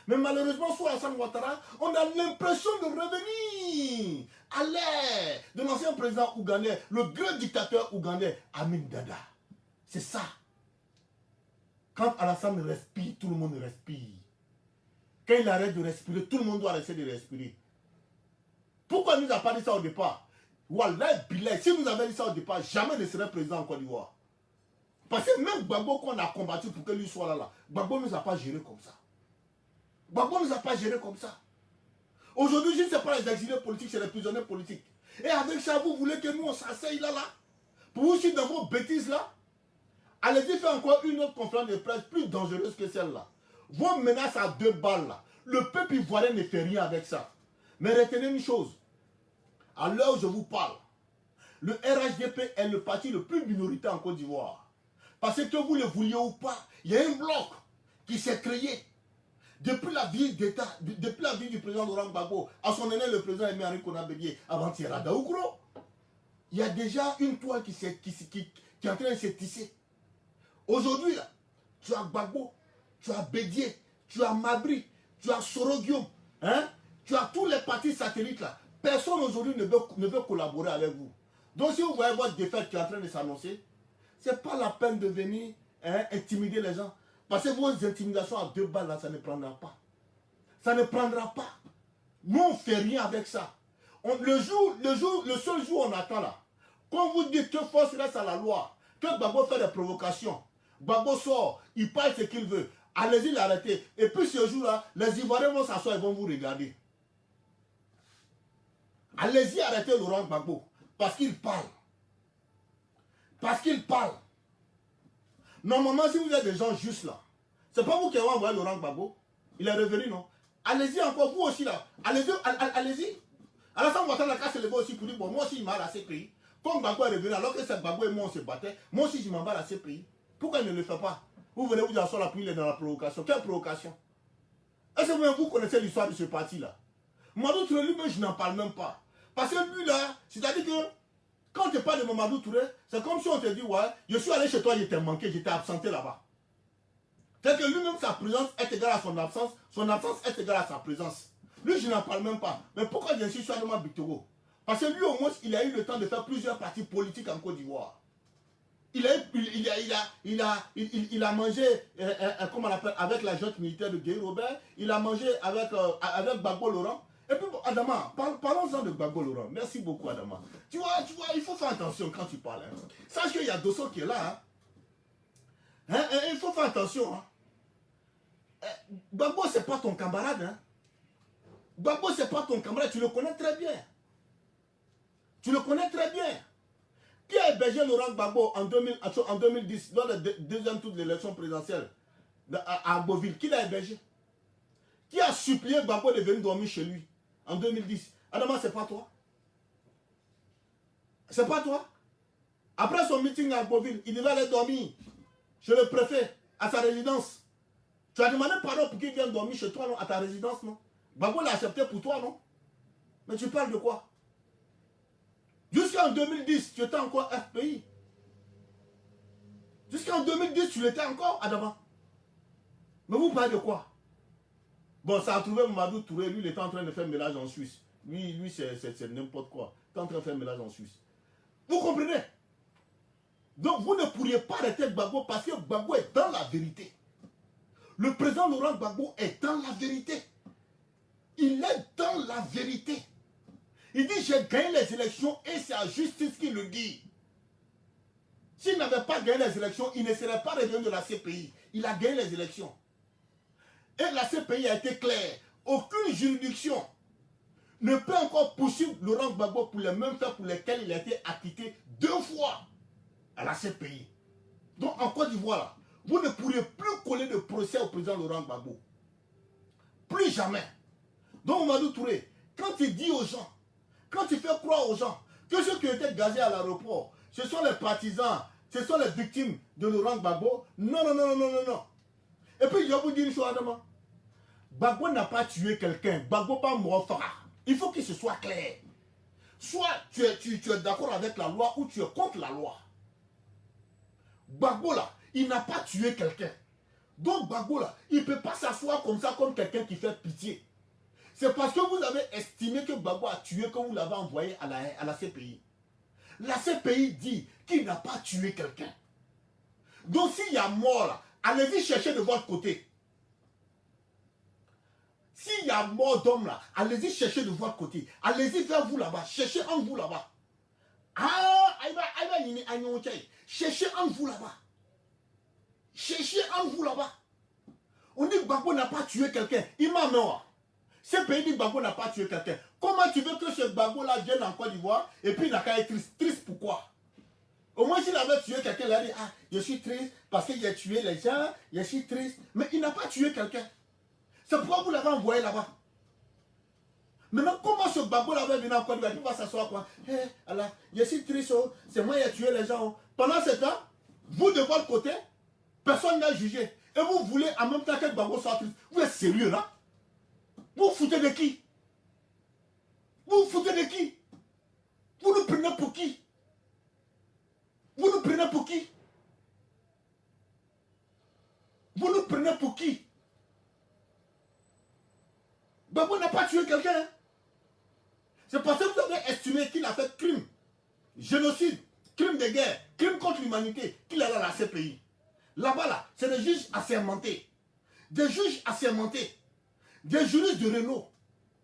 Mais malheureusement, sous Alassane Ouattara, on a l'impression de revenir à l'ère de l'ancien président ougandais, le grand dictateur ougandais, Amin Dada. C'est ça. Quand Alassane respire, tout le monde respire. Quand il arrête de respirer, tout le monde doit essayer de respirer. Pourquoi il ne nous a pas dit ça au départ? Wallah, Bilay, si nous avions dit ça au départ, jamais ne serait président en Côte d'Ivoire. Parce que même Gbagbo qu'on a combattu pour que lui soit là, Gbagbo ne nous a pas géré comme ça. Gbagbo ne nous a pas géré comme ça. Aujourd'hui, je ne sais pas les exilés politiques, c'est les prisonniers politiques. Et avec ça, vous voulez que nous, on s'asseye là, pour vous suivre dans vos bêtises là? Allez-y faire encore une autre conférence de presse plus dangereuse que celle-là. Vos menaces à 2 balles là. Le peuple ivoirien ne fait rien avec ça. Mais retenez une chose. À l'heure où je vous parle, le RHDP est le parti le plus minoritaire en Côte d'Ivoire. Parce que vous le vouliez ou pas, il y a un bloc qui s'est créé. Depuis la vie d'État, depuis la vie du président Laurent Gbagbo, à son aîné le président Aimé Henri Konan Bédié, avant-hier à Daougro, il y a déjà une toile qui est en train de se tisser. Aujourd'hui, tu as Gbagbo, tu as Bédié, tu as Mabri, tu as Sorogium, hein? Tu as tous les partis satellites là. Personne aujourd'hui ne veut collaborer avec vous. Donc si vous voyez votre défaite qui est en train de s'annoncer, ce n'est pas la peine de venir intimider les gens. Parce que vos intimidations à 2 balles là, ça ne prendra pas. Ça ne prendra pas. Nous, on ne fait rien avec ça. Le seul jour où on attend là, quand vous dites que force reste à la loi, que Gbagbo fait des provocations, Gbagbo sort, il parle ce qu'il veut, allez-y l'arrêter. Et puis ce jour-là, les Ivoiriens vont s'asseoir et vont vous regarder. Allez-y arrêter Laurent Gbagbo. Parce qu'il parle. Parce qu'il parle. Normalement, si vous êtes des gens justes là, c'est pas vous qui avez envoyé Laurent Gbagbo. Il est revenu, non? Allez-y encore, vous aussi là. Allez-y, allez-y. Alassane Ouattara n'a qu'à se lever aussi pour dire, bon, moi aussi, il m'a à la CPI. Comme Gbagbo est revenu, alors que c'est Gbagbo et moi, on se battait, moi aussi, je m'en vais à la CPI. Pourquoi il ne le fait pas? Vous venez vous asseoir là, puis il est dans la provocation. Quelle provocation? Est-ce que vous connaissez l'histoire de ce parti-là? Mamadou Touré, lui-même, je n'en parle même pas. Parce que lui, là, c'est-à-dire que quand tu parles de Mamadou Touré, c'est comme si on te dit, ouais, je suis allé chez toi, il t'est manqué, j'étais absenté là-bas. C'est que lui-même, sa présence est égale à son absence est égale à sa présence. Lui, je n'en parle même pas. Mais pourquoi je suis sur Adama Bitoro? Parce que lui, au moins, il a eu le temps de faire plusieurs partis politiques en Côte d'Ivoire. Il a mangé, comment on appelle, avec la junte militaire de Guy Robert, il a mangé avec Gbagbo Laurent. Et puis, Adama, parlons-en de Gbagbo Laurent. Merci beaucoup, Adama. Tu vois, il faut faire attention quand tu parles. Hein. Sache qu'il y a Dosso qui est là. Hein. Il faut faire attention. Hein. Gbagbo, ce n'est pas ton camarade. Hein. Gbagbo, ce n'est pas ton camarade. Tu le connais très bien. Tu le connais très bien. Qui a hébergé Laurent Gbagbo en 2010, lors du deuxième tour de l'élection présidentielle à Beauville? Qui l'a hébergé? Qui a supplié Gbagbo de venir dormir chez lui en 2010? Adama, c'est pas toi. C'est pas toi. Après son meeting à Beauville, il devait aller dormir chez le préfet, à sa résidence. Tu as demandé pardon pour qu'il vienne dormir chez toi, non, à ta résidence, non? Gbagbo l'a accepté pour toi, non? Mais tu parles de quoi? Jusqu'en 2010, tu étais encore FPI. Jusqu'en 2010, tu l'étais encore, Adama. Mais vous parlez de quoi? Bon, ça a trouvé Mamadou Touré, lui, il était en train de faire ménage en Suisse. Lui c'est n'importe quoi. Il est en train de faire ménage en Suisse. Vous comprenez? Donc, vous ne pourriez pas arrêter Gbagbo parce que Gbagbo est dans la vérité. Le président Laurent Gbagbo est dans la vérité. Il est dans la vérité. Il dit, j'ai gagné les élections et c'est la justice qui le dit. S'il n'avait pas gagné les élections, il ne serait pas revenu de la CPI. Il a gagné les élections. Et la CPI a été claire. Aucune juridiction ne peut encore poursuivre Laurent Gbagbo pour les mêmes faits pour lesquels il a été acquitté 2 fois à la CPI. Donc en Côte d'Ivoire, vous ne pourrez plus coller de procès au président Laurent Gbagbo. Plus jamais. Donc Mamadou Touré, quand il dit aux gens, quand il fait croire aux gens que ceux qui ont été gazés à l'aéroport, ce sont les partisans, ce sont les victimes de Laurent Gbagbo, non, non, non, non, non, non. Et puis je vais vous dire une chose, Adama. Gbagbo n'a pas tué quelqu'un. Gbagbo pas mort. Il faut qu'il se soit clair. Soit tu es d'accord avec la loi ou tu es contre la loi. Gbagbo là, il n'a pas tué quelqu'un. Donc Gbagbo là, il ne peut pas s'asseoir comme ça comme quelqu'un qui fait pitié. C'est parce que vous avez estimé que Gbagbo a tué que vous l'avez envoyé à la CPI. La CPI dit qu'il n'a pas tué quelqu'un. Donc s'il y a mort là, allez-y chercher de votre côté. S'il y a mort d'homme là, allez-y chercher de votre côté. Allez-y vers vous là-bas. Cherchez en vous là-bas. Cherchez en vous là-bas. Cherchez en vous là-bas. On dit que Gbagbo n'a pas tué quelqu'un. Il m'a mort. Ce pays dit que Gbagbo n'a pas tué quelqu'un. Comment tu veux que ce Gbagbo là vienne en Côte d'Ivoire et puis il n'a qu'à être triste? Triste pourquoi? Au moins, s'il avait tué quelqu'un, il a dit, ah, je suis triste parce qu'il a tué les gens, je suis triste. Mais il n'a pas tué quelqu'un. C'est pourquoi vous l'avez envoyé là-bas. Maintenant, comment ce Gbagbo là va venir en Côte d'Ivoire, il va s'asseoir quoi? Allah, je suis triste, oh, c'est moi qui ai tué les gens. Oh. Pendant ce temps, vous de votre côté, personne n'a jugé. Et vous voulez en même temps que Gbagbo soit triste. Vous êtes sérieux là? Vous vous foutez de qui? Vous vous foutez de qui? Vous nous prenez pour qui? Vous nous prenez pour qui? Vous nous prenez pour qui? Gbagbo n'a pas tué quelqu'un. Hein? C'est parce que vous avez estimé qu'il a fait crime, génocide, crime de guerre, crime contre l'humanité, qu'il est là dans la CPI. Là-bas, là, c'est des juges assermentés. Des juges assermentés. Des juristes de Renault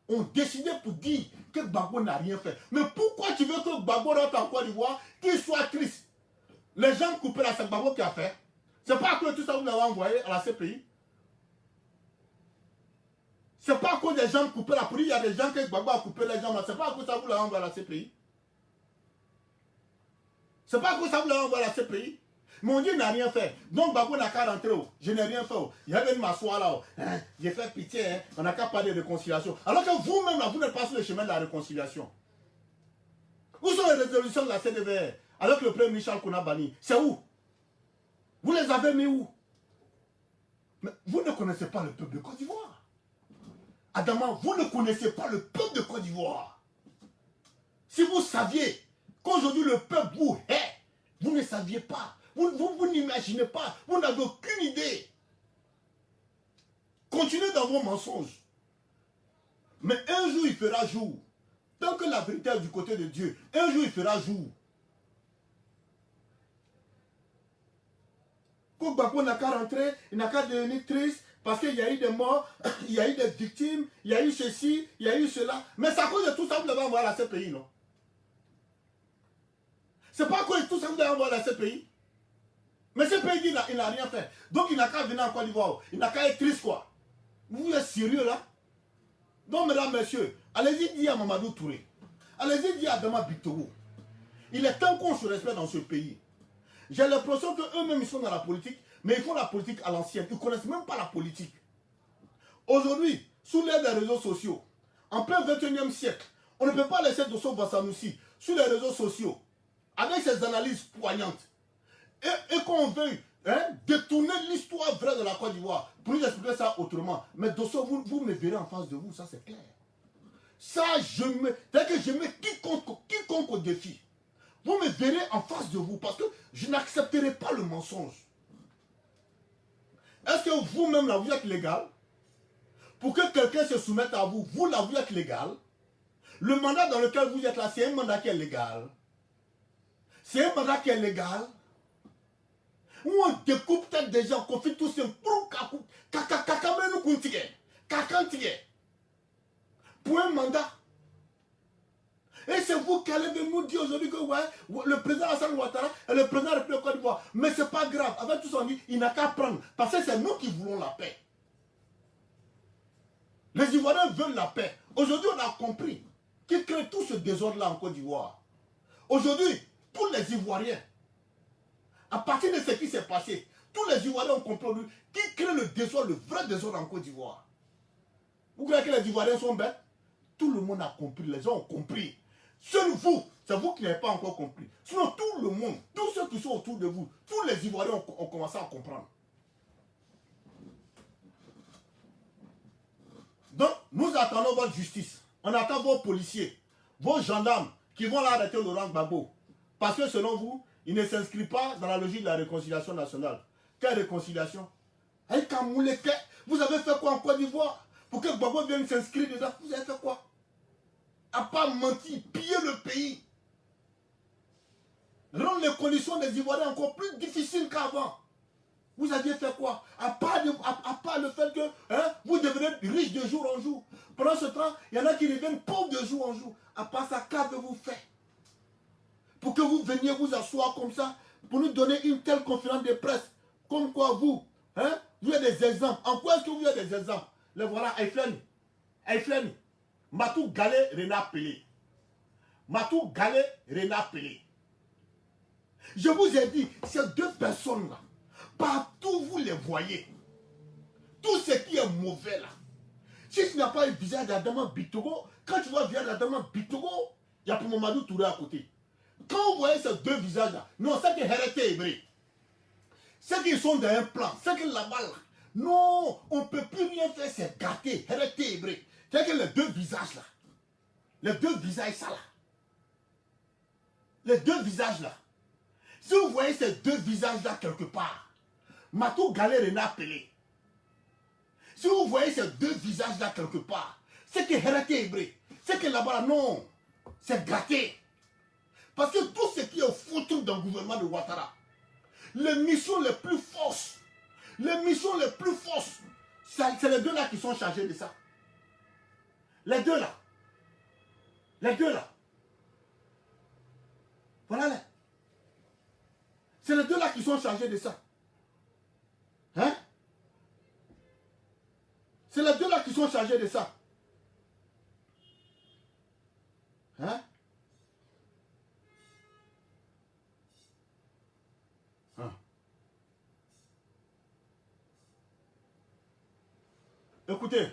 ont décidé pour dire que Gbagbo n'a rien fait. Mais pourquoi tu veux que Gbagbo rentre en Côte d'Ivoire, qu'il soit triste? Les gens coupés là, c'est Gbagbo qui a fait. C'est pas que tout ça vous l'avez envoyé à la CPI. C'est pas à cause des gens coupés la police, il y a des gens que Gbagbo a coupé les jambes. C'est pas à cause de ça vous l'avez envoyé à la CPI. C'est pas à cause de ça vous l'avez envoyé à la CPI. Mon Dieu n'a rien fait. Donc Gbagbo n'a qu'à rentrer. Oh. Je n'ai rien fait. Oh. Il y avait de m'asseoir là. Oh. Hein? J'ai fait pitié. Hein? On n'a qu'à parler de réconciliation. Alors que vous-même là, vous n'êtes pas sur le chemin de la réconciliation. Où sont les résolutions de la CDVR avec le premier Michel qu'on a banni? C'est où? Vous les avez mis où? Mais vous ne connaissez pas le peuple de Côte d'Ivoire. Adama, vous ne connaissez pas le peuple de Côte d'Ivoire. Si vous saviez qu'aujourd'hui le peuple vous hait, vous ne saviez pas. Vous n'imaginez pas. Vous n'avez aucune idée. Continuez dans vos mensonges. Mais un jour, il fera jour. Tant que la vérité est du côté de Dieu, un jour, il fera jour. Quand Gbagbo n'a qu'à rentrer, il n'a qu'à devenir triste. Parce qu'il y a eu des morts, il y a eu des victimes, il y a eu ceci, il y a eu cela. Mais c'est à cause de tout ça que vous l'avez envoyé à la CPI, non? C'est pas à cause de tout ça que vous l'avez envoyé à la CPI. Mais CPI dit qu'il n'a rien fait. Donc il n'a qu'à venir en Côte d'Ivoire. Il n'a qu'à être triste, quoi. Vous êtes sérieux, là? Donc, mesdames, messieurs, allez-y dire à Mamadou Touré. Allez-y dire à Adama Bitoro. Il est temps qu'on se respecte dans ce pays. J'ai l'impression qu'eux-mêmes, ils sont dans la politique. Mais ils font la politique à l'ancienne. Ils ne connaissent même pas la politique. Aujourd'hui, sous l'aide des réseaux sociaux, en plein 21e siècle, on ne peut pas laisser Dosso Bassanoussi sur les réseaux sociaux, avec ses analyses poignantes, et qu'on veuille détourner l'histoire vraie de la Côte d'Ivoire, pour nous expliquer ça autrement. Mais Dosso, vous me verrez en face de vous, ça c'est clair. Ça, dès que je mets quiconque au défi, vous me verrez en face de vous, parce que je n'accepterai pas le mensonge. Est-ce que vous-même, là, vous êtes légal? Pour que quelqu'un se soumette à vous, vous, là, vous êtes légal? Le mandat dans lequel vous êtes là, c'est un mandat qui est légal. C'est un mandat qui est légal. Où on découpe peut-être des gens, qu'on fait tous ces pour un mandat. Et c'est vous qui allez nous dire aujourd'hui que ouais, le président Alassane Ouattara est le président de la République de Côte d'Ivoire. Mais ce n'est pas grave. Avec tout ça, on dit, il n'a qu'à prendre. Parce que c'est nous qui voulons la paix. Les Ivoiriens veulent la paix. Aujourd'hui, on a compris qui crée tout ce désordre-là en Côte d'Ivoire. Aujourd'hui, tous les Ivoiriens, à partir de ce qui s'est passé, tous les Ivoiriens ont compris qui crée le désordre, le vrai désordre en Côte d'Ivoire. Vous croyez que les Ivoiriens sont bêtes? Tout le monde a compris, les gens ont compris. Seul vous, c'est vous qui n'avez pas encore compris. Sinon tout le monde, tous ceux qui sont autour de vous, tous les Ivoiriens ont commencé à comprendre. Donc, nous attendons votre justice. On attend vos policiers, vos gendarmes qui vont là arrêter Laurent Gbagbo. Parce que selon vous, il ne s'inscrit pas dans la logique de la réconciliation nationale. Quelle réconciliation? Vous avez fait quoi en Côte d'Ivoire? Pour que Gbagbo vienne s'inscrire dedans, vous avez fait quoi? À part mentir, piller le pays. Rendre les conditions des Ivoiriens encore plus difficiles qu'avant. Vous aviez fait quoi? À part le fait que vous devenez riche de jour en jour. Pendant ce temps, il y en a qui deviennent pauvres de jour en jour. À part ça, qu'avez-vous fait? Pour que vous veniez vous asseoir comme ça, pour nous donner une telle conférence de presse. Comme quoi vous, vous avez des exemples. En quoi est-ce que vous avez des exemples? Les voilà, Aïfleni. Matou Galé Rena Pelé. Matou Galé Rena Pelé. Je vous ai dit, ces deux personnes-là, partout vous les voyez. Tout ce qui est mauvais là. Si tu n'as pas un visage d'Adama Bitogo, quand tu vois le visage d'Adama Bitogo, il y a pour Mamadou Touré à côté. Quand vous voyez ces deux visages-là, non, c'est que Hérité hébreu. C'est qu'ils sont dans un plan, c'est que là-bas, là, non, on ne peut plus rien faire, c'est gâté, Hérité hébreu. C'est que les deux visages là, les deux visages ça là, les deux visages là, si vous voyez ces deux visages là quelque part, Matou Galère n'a appelé. Si vous voyez ces deux visages là quelque part, c'est que Hérité hébreu, c'est que là-bas, non, c'est gâté. Parce que tout ce qui est foutu dans le gouvernement de Ouattara, les missions les plus fortes, c'est les deux là qui sont chargés de ça. Les deux là. Voilà là. C'est les deux là qui sont chargés de ça. Hein? C'est les deux là qui sont chargés de ça. Hein? Écoutez.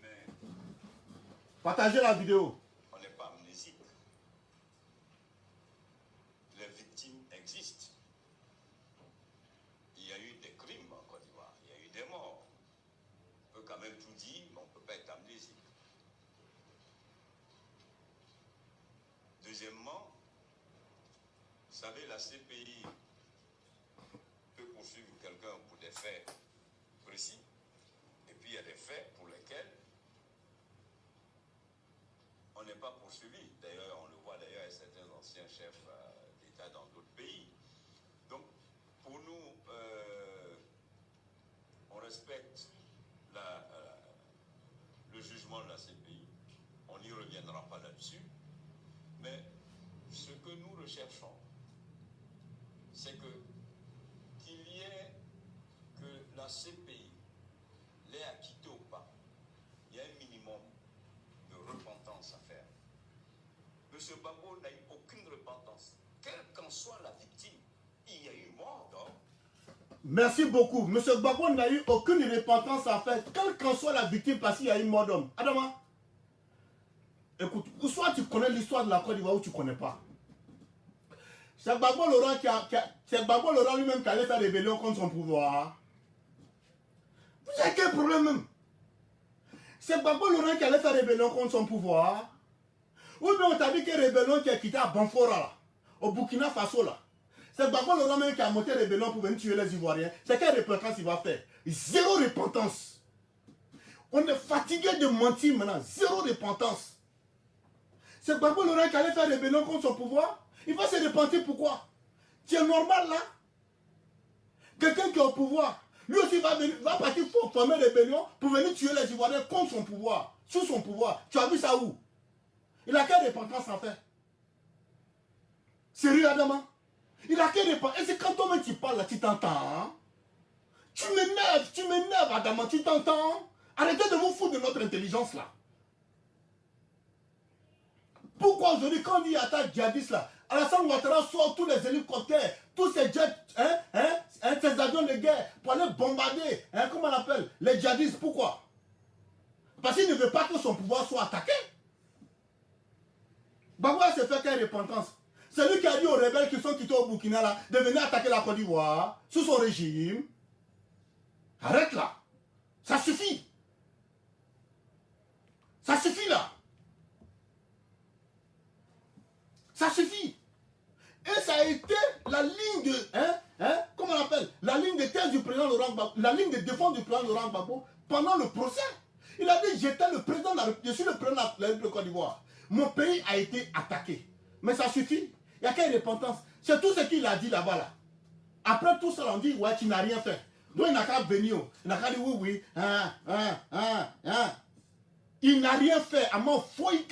Mais Partagez la vidéo. on n'est pas amnésique. Les victimes existent. Il y a eu des crimes en Côte d'Ivoire. Il y a eu des morts. On peut quand même tout dire, mais on ne peut pas être amnésique. Deuxièmement, vous savez, la CPI peut poursuivre quelqu'un pour des faits précis. Et puis il y a des faits pour lesquels on n'est pas poursuivi. D'ailleurs, on le voit d'ailleurs avec certains anciens chefs d'État dans d'autres pays. Donc, pour nous, on respecte le jugement de la CPI. On n'y reviendra pas là-dessus. Mais ce que nous recherchons, c'est qu'il y ait que la CPI l'ait acquitté ou pas. Il y a un minimum de repentance à faire. M. Gbagbo n'a eu aucune repentance. Quelle qu'en soit la victime, il y a eu mort d'homme. Merci beaucoup. Monsieur Gbagbo n'a eu aucune repentance à faire, quelle qu'en soit la victime, parce qu'il y a eu mort d'homme. Adama, écoute, ou soit tu connais l'histoire de la Côte d'Ivoire ou tu ne connais pas. C'est Gbagbo Laurent c'est Gbagbo Laurent lui-même qui allait faire rébellion contre son pouvoir. Vous avez quel problème même? C'est Gbagbo Laurent qui allait faire rébellion contre son pouvoir. Ou bien on t'a dit que rébellion qui a quitté à Banfora là, au Burkina Faso là. C'est Gbagbo Laurent même qui a monté rébellion pour venir tuer les Ivoiriens. C'est quelle repentance il va faire? Zéro repentance. On est fatigué de mentir maintenant. Zéro repentance. C'est Gbagbo Laurent qui allait faire rébellion contre son pouvoir. Il va se repentir pourquoi? C'est normal là. Quelqu'un qui est au pouvoir, lui aussi va partir pour former rébellion pour venir tuer les Ivoiriens contre son pouvoir, sous son pouvoir. Tu as vu ça où? Il a quelle repentance en fait? Sérieux Adama? Il a quelle repentance? Et c'est quand toi-même tu parles là, tu t'entends hein? Tu m'énerves Adama, tu t'entends? Arrêtez de vous foutre de notre intelligence là. Pourquoi aujourd'hui quand on dit attaque djihadiste là, Alassane Ouattara sort tous les hélicoptères, tous ces jets, ces avions de guerre pour aller bombarder, comment on appelle, les djihadistes, pourquoi? Parce qu'il ne veut pas que son pouvoir soit attaqué. Bagua s'est fait quelle repentance? C'est lui qui a dit aux rebelles qui sont quittés au Burkina là, de venir attaquer la Côte d'Ivoire, sous son régime. Arrête là. Ça suffit. Ça suffit là. Ça suffit. Et ça a été la ligne de, comment on appelle, la ligne de thèse du président Laurent Gbagbo, la ligne de défense du président Laurent Gbagbo pendant le procès. Il a dit, j'étais le président de la République, je suis le président de la République de Côte d'Ivoire. Mon pays a été attaqué. Mais ça suffit. Il n'y a quelle repentance. C'est tout ce qu'il a dit là-bas là. Après tout ça, on dit, ouais, tu n'as rien fait. Donc il n'a qu'à venir. Il n'a qu'à dire oui, Il n'a rien fait. À mon foyer.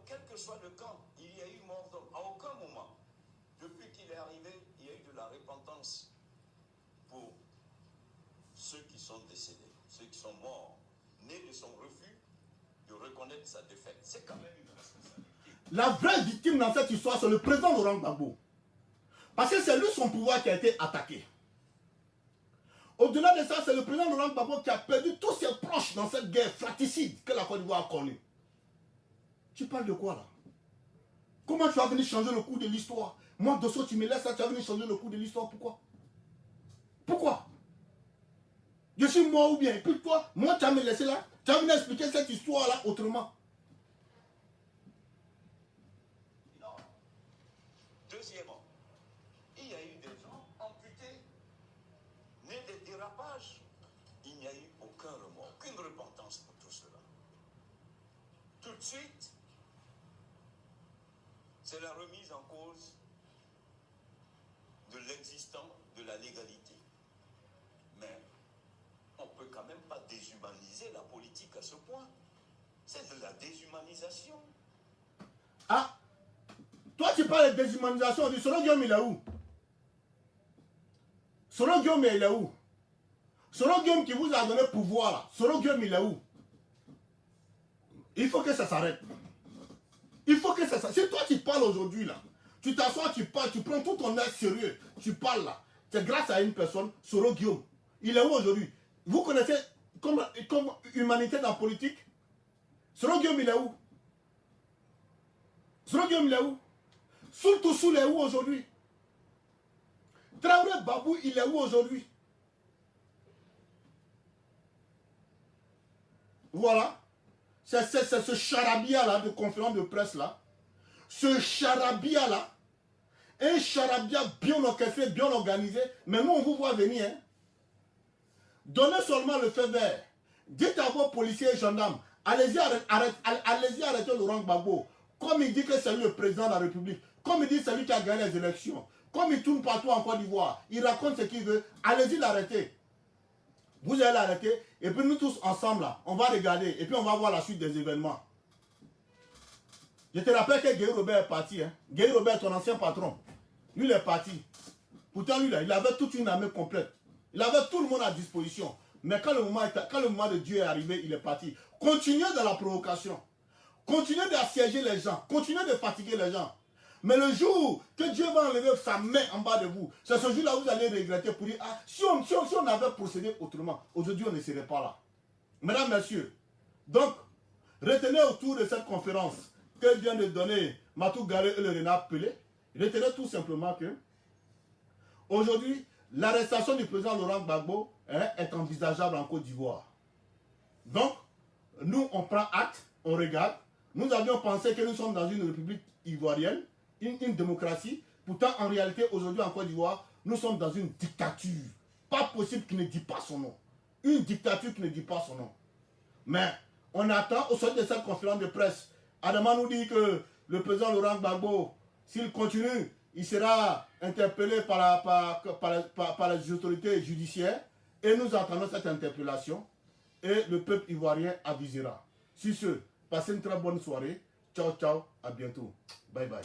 Quel que soit le camp, il y a eu mort d'homme. À aucun moment, depuis qu'il est arrivé, il y a eu de la repentance pour ceux qui sont décédés, ceux qui sont morts. né de son refus de reconnaître sa défaite. C'est quand même une responsabilité. La vraie victime dans cette histoire, c'est le président Laurent Gbagbo. Parce que c'est lui son pouvoir qui a été attaqué. Au-delà de ça, c'est le président Laurent Gbagbo qui a perdu tous ses proches dans cette guerre fratricide que la Côte d'Ivoire a connue. Tu parles de quoi là? Comment tu vas venir changer le cours de l'histoire? Moi, Dosso, tu me laisses ça, tu vas venir changer le cours de l'histoire. Pourquoi? Pourquoi? Je suis mort ou bien? Et puis toi, moi, tu vas me laisser là, tu vas venir expliquer cette histoire-là autrement. Non. Deuxièmement, il y a eu des gens amputés, nés des dérapages. Il n'y a eu aucun remords, aucune repentance pour tout cela. Tout de suite, c'est la remise en cause de l'existant, de la légalité. Mais on ne peut quand même pas déshumaniser la politique à ce point. C'est de la déshumanisation. Ah, toi tu parles de déshumanisation, on dit Soro Guillaume il est où? Soro Guillaume il est où? Soro Guillaume qui vous a donné pouvoir là, Soro Guillaume il est où? Il faut que ça s'arrête. Il faut que ça s'arrête. Si toi tu parles aujourd'hui là, tu t'assois, tu parles, tu prends tout ton air sérieux, tu parles là, c'est grâce à une personne, Soro Guillaume. Il est où aujourd'hui? Vous connaissez comme humanité dans la politique? Soro Guillaume il est où? Soro Guillaume il est où? Surtout Soul est où aujourd'hui? Traoré Babou il est où aujourd'hui? Voilà. C'est ce charabia là de conférence de presse là. Ce charabia là. Un charabia bien orchestré, bien organisé. Mais nous on vous voit venir. Hein. Donnez seulement le feu vert. Dites à vos policiers et gendarmes. Allez-y arrêtez Laurent Gbagbo. Comme il dit que c'est lui le président de la République. Comme il dit que c'est lui qui a gagné les élections. Comme il tourne partout en Côte d'Ivoire. Il raconte ce qu'il veut. Allez-y l'arrêter. Vous allez l'arrêter. Et puis nous tous ensemble là. On va regarder. Et puis on va voir la suite des événements. Je te rappelle que Guy Robert est parti. Hein. Guy Robert, ton ancien patron. Lui il est parti. Pourtant lui là, il avait toute une armée complète. Il avait tout le monde à disposition. Mais quand le moment de Dieu est arrivé, il est parti. Continuez dans la provocation. Continuez d'assiéger les gens. Continuez de fatiguer les gens. Mais le jour que Dieu va enlever sa main en bas de vous, c'est ce jour-là où vous allez regretter pour dire, ah, si on avait procédé autrement, aujourd'hui on ne serait pas là. Mesdames, messieurs, donc, retenez autour de cette conférence que vient de donner Matou Garé et le Renard Pelé, retenez tout simplement que, aujourd'hui, l'arrestation du président Laurent Gbagbo est envisageable en Côte d'Ivoire. Donc, nous, on prend acte, on regarde. Nous avions pensé que nous sommes dans une république ivoirienne, une démocratie. Pourtant, en réalité, aujourd'hui en Côte d'Ivoire, nous sommes dans une dictature. Pas possible qui ne dit pas son nom. Une dictature qui ne dit pas son nom. Mais, on attend, au sortir de cette conférence de presse, Adama nous dit que le président Laurent Gbagbo, s'il continue, il sera interpellé par les autorités judiciaires. Et nous attendons cette interpellation. Et le peuple ivoirien avisera. Sur ce, passez une très bonne soirée. Ciao, ciao, à bientôt. Bye, bye.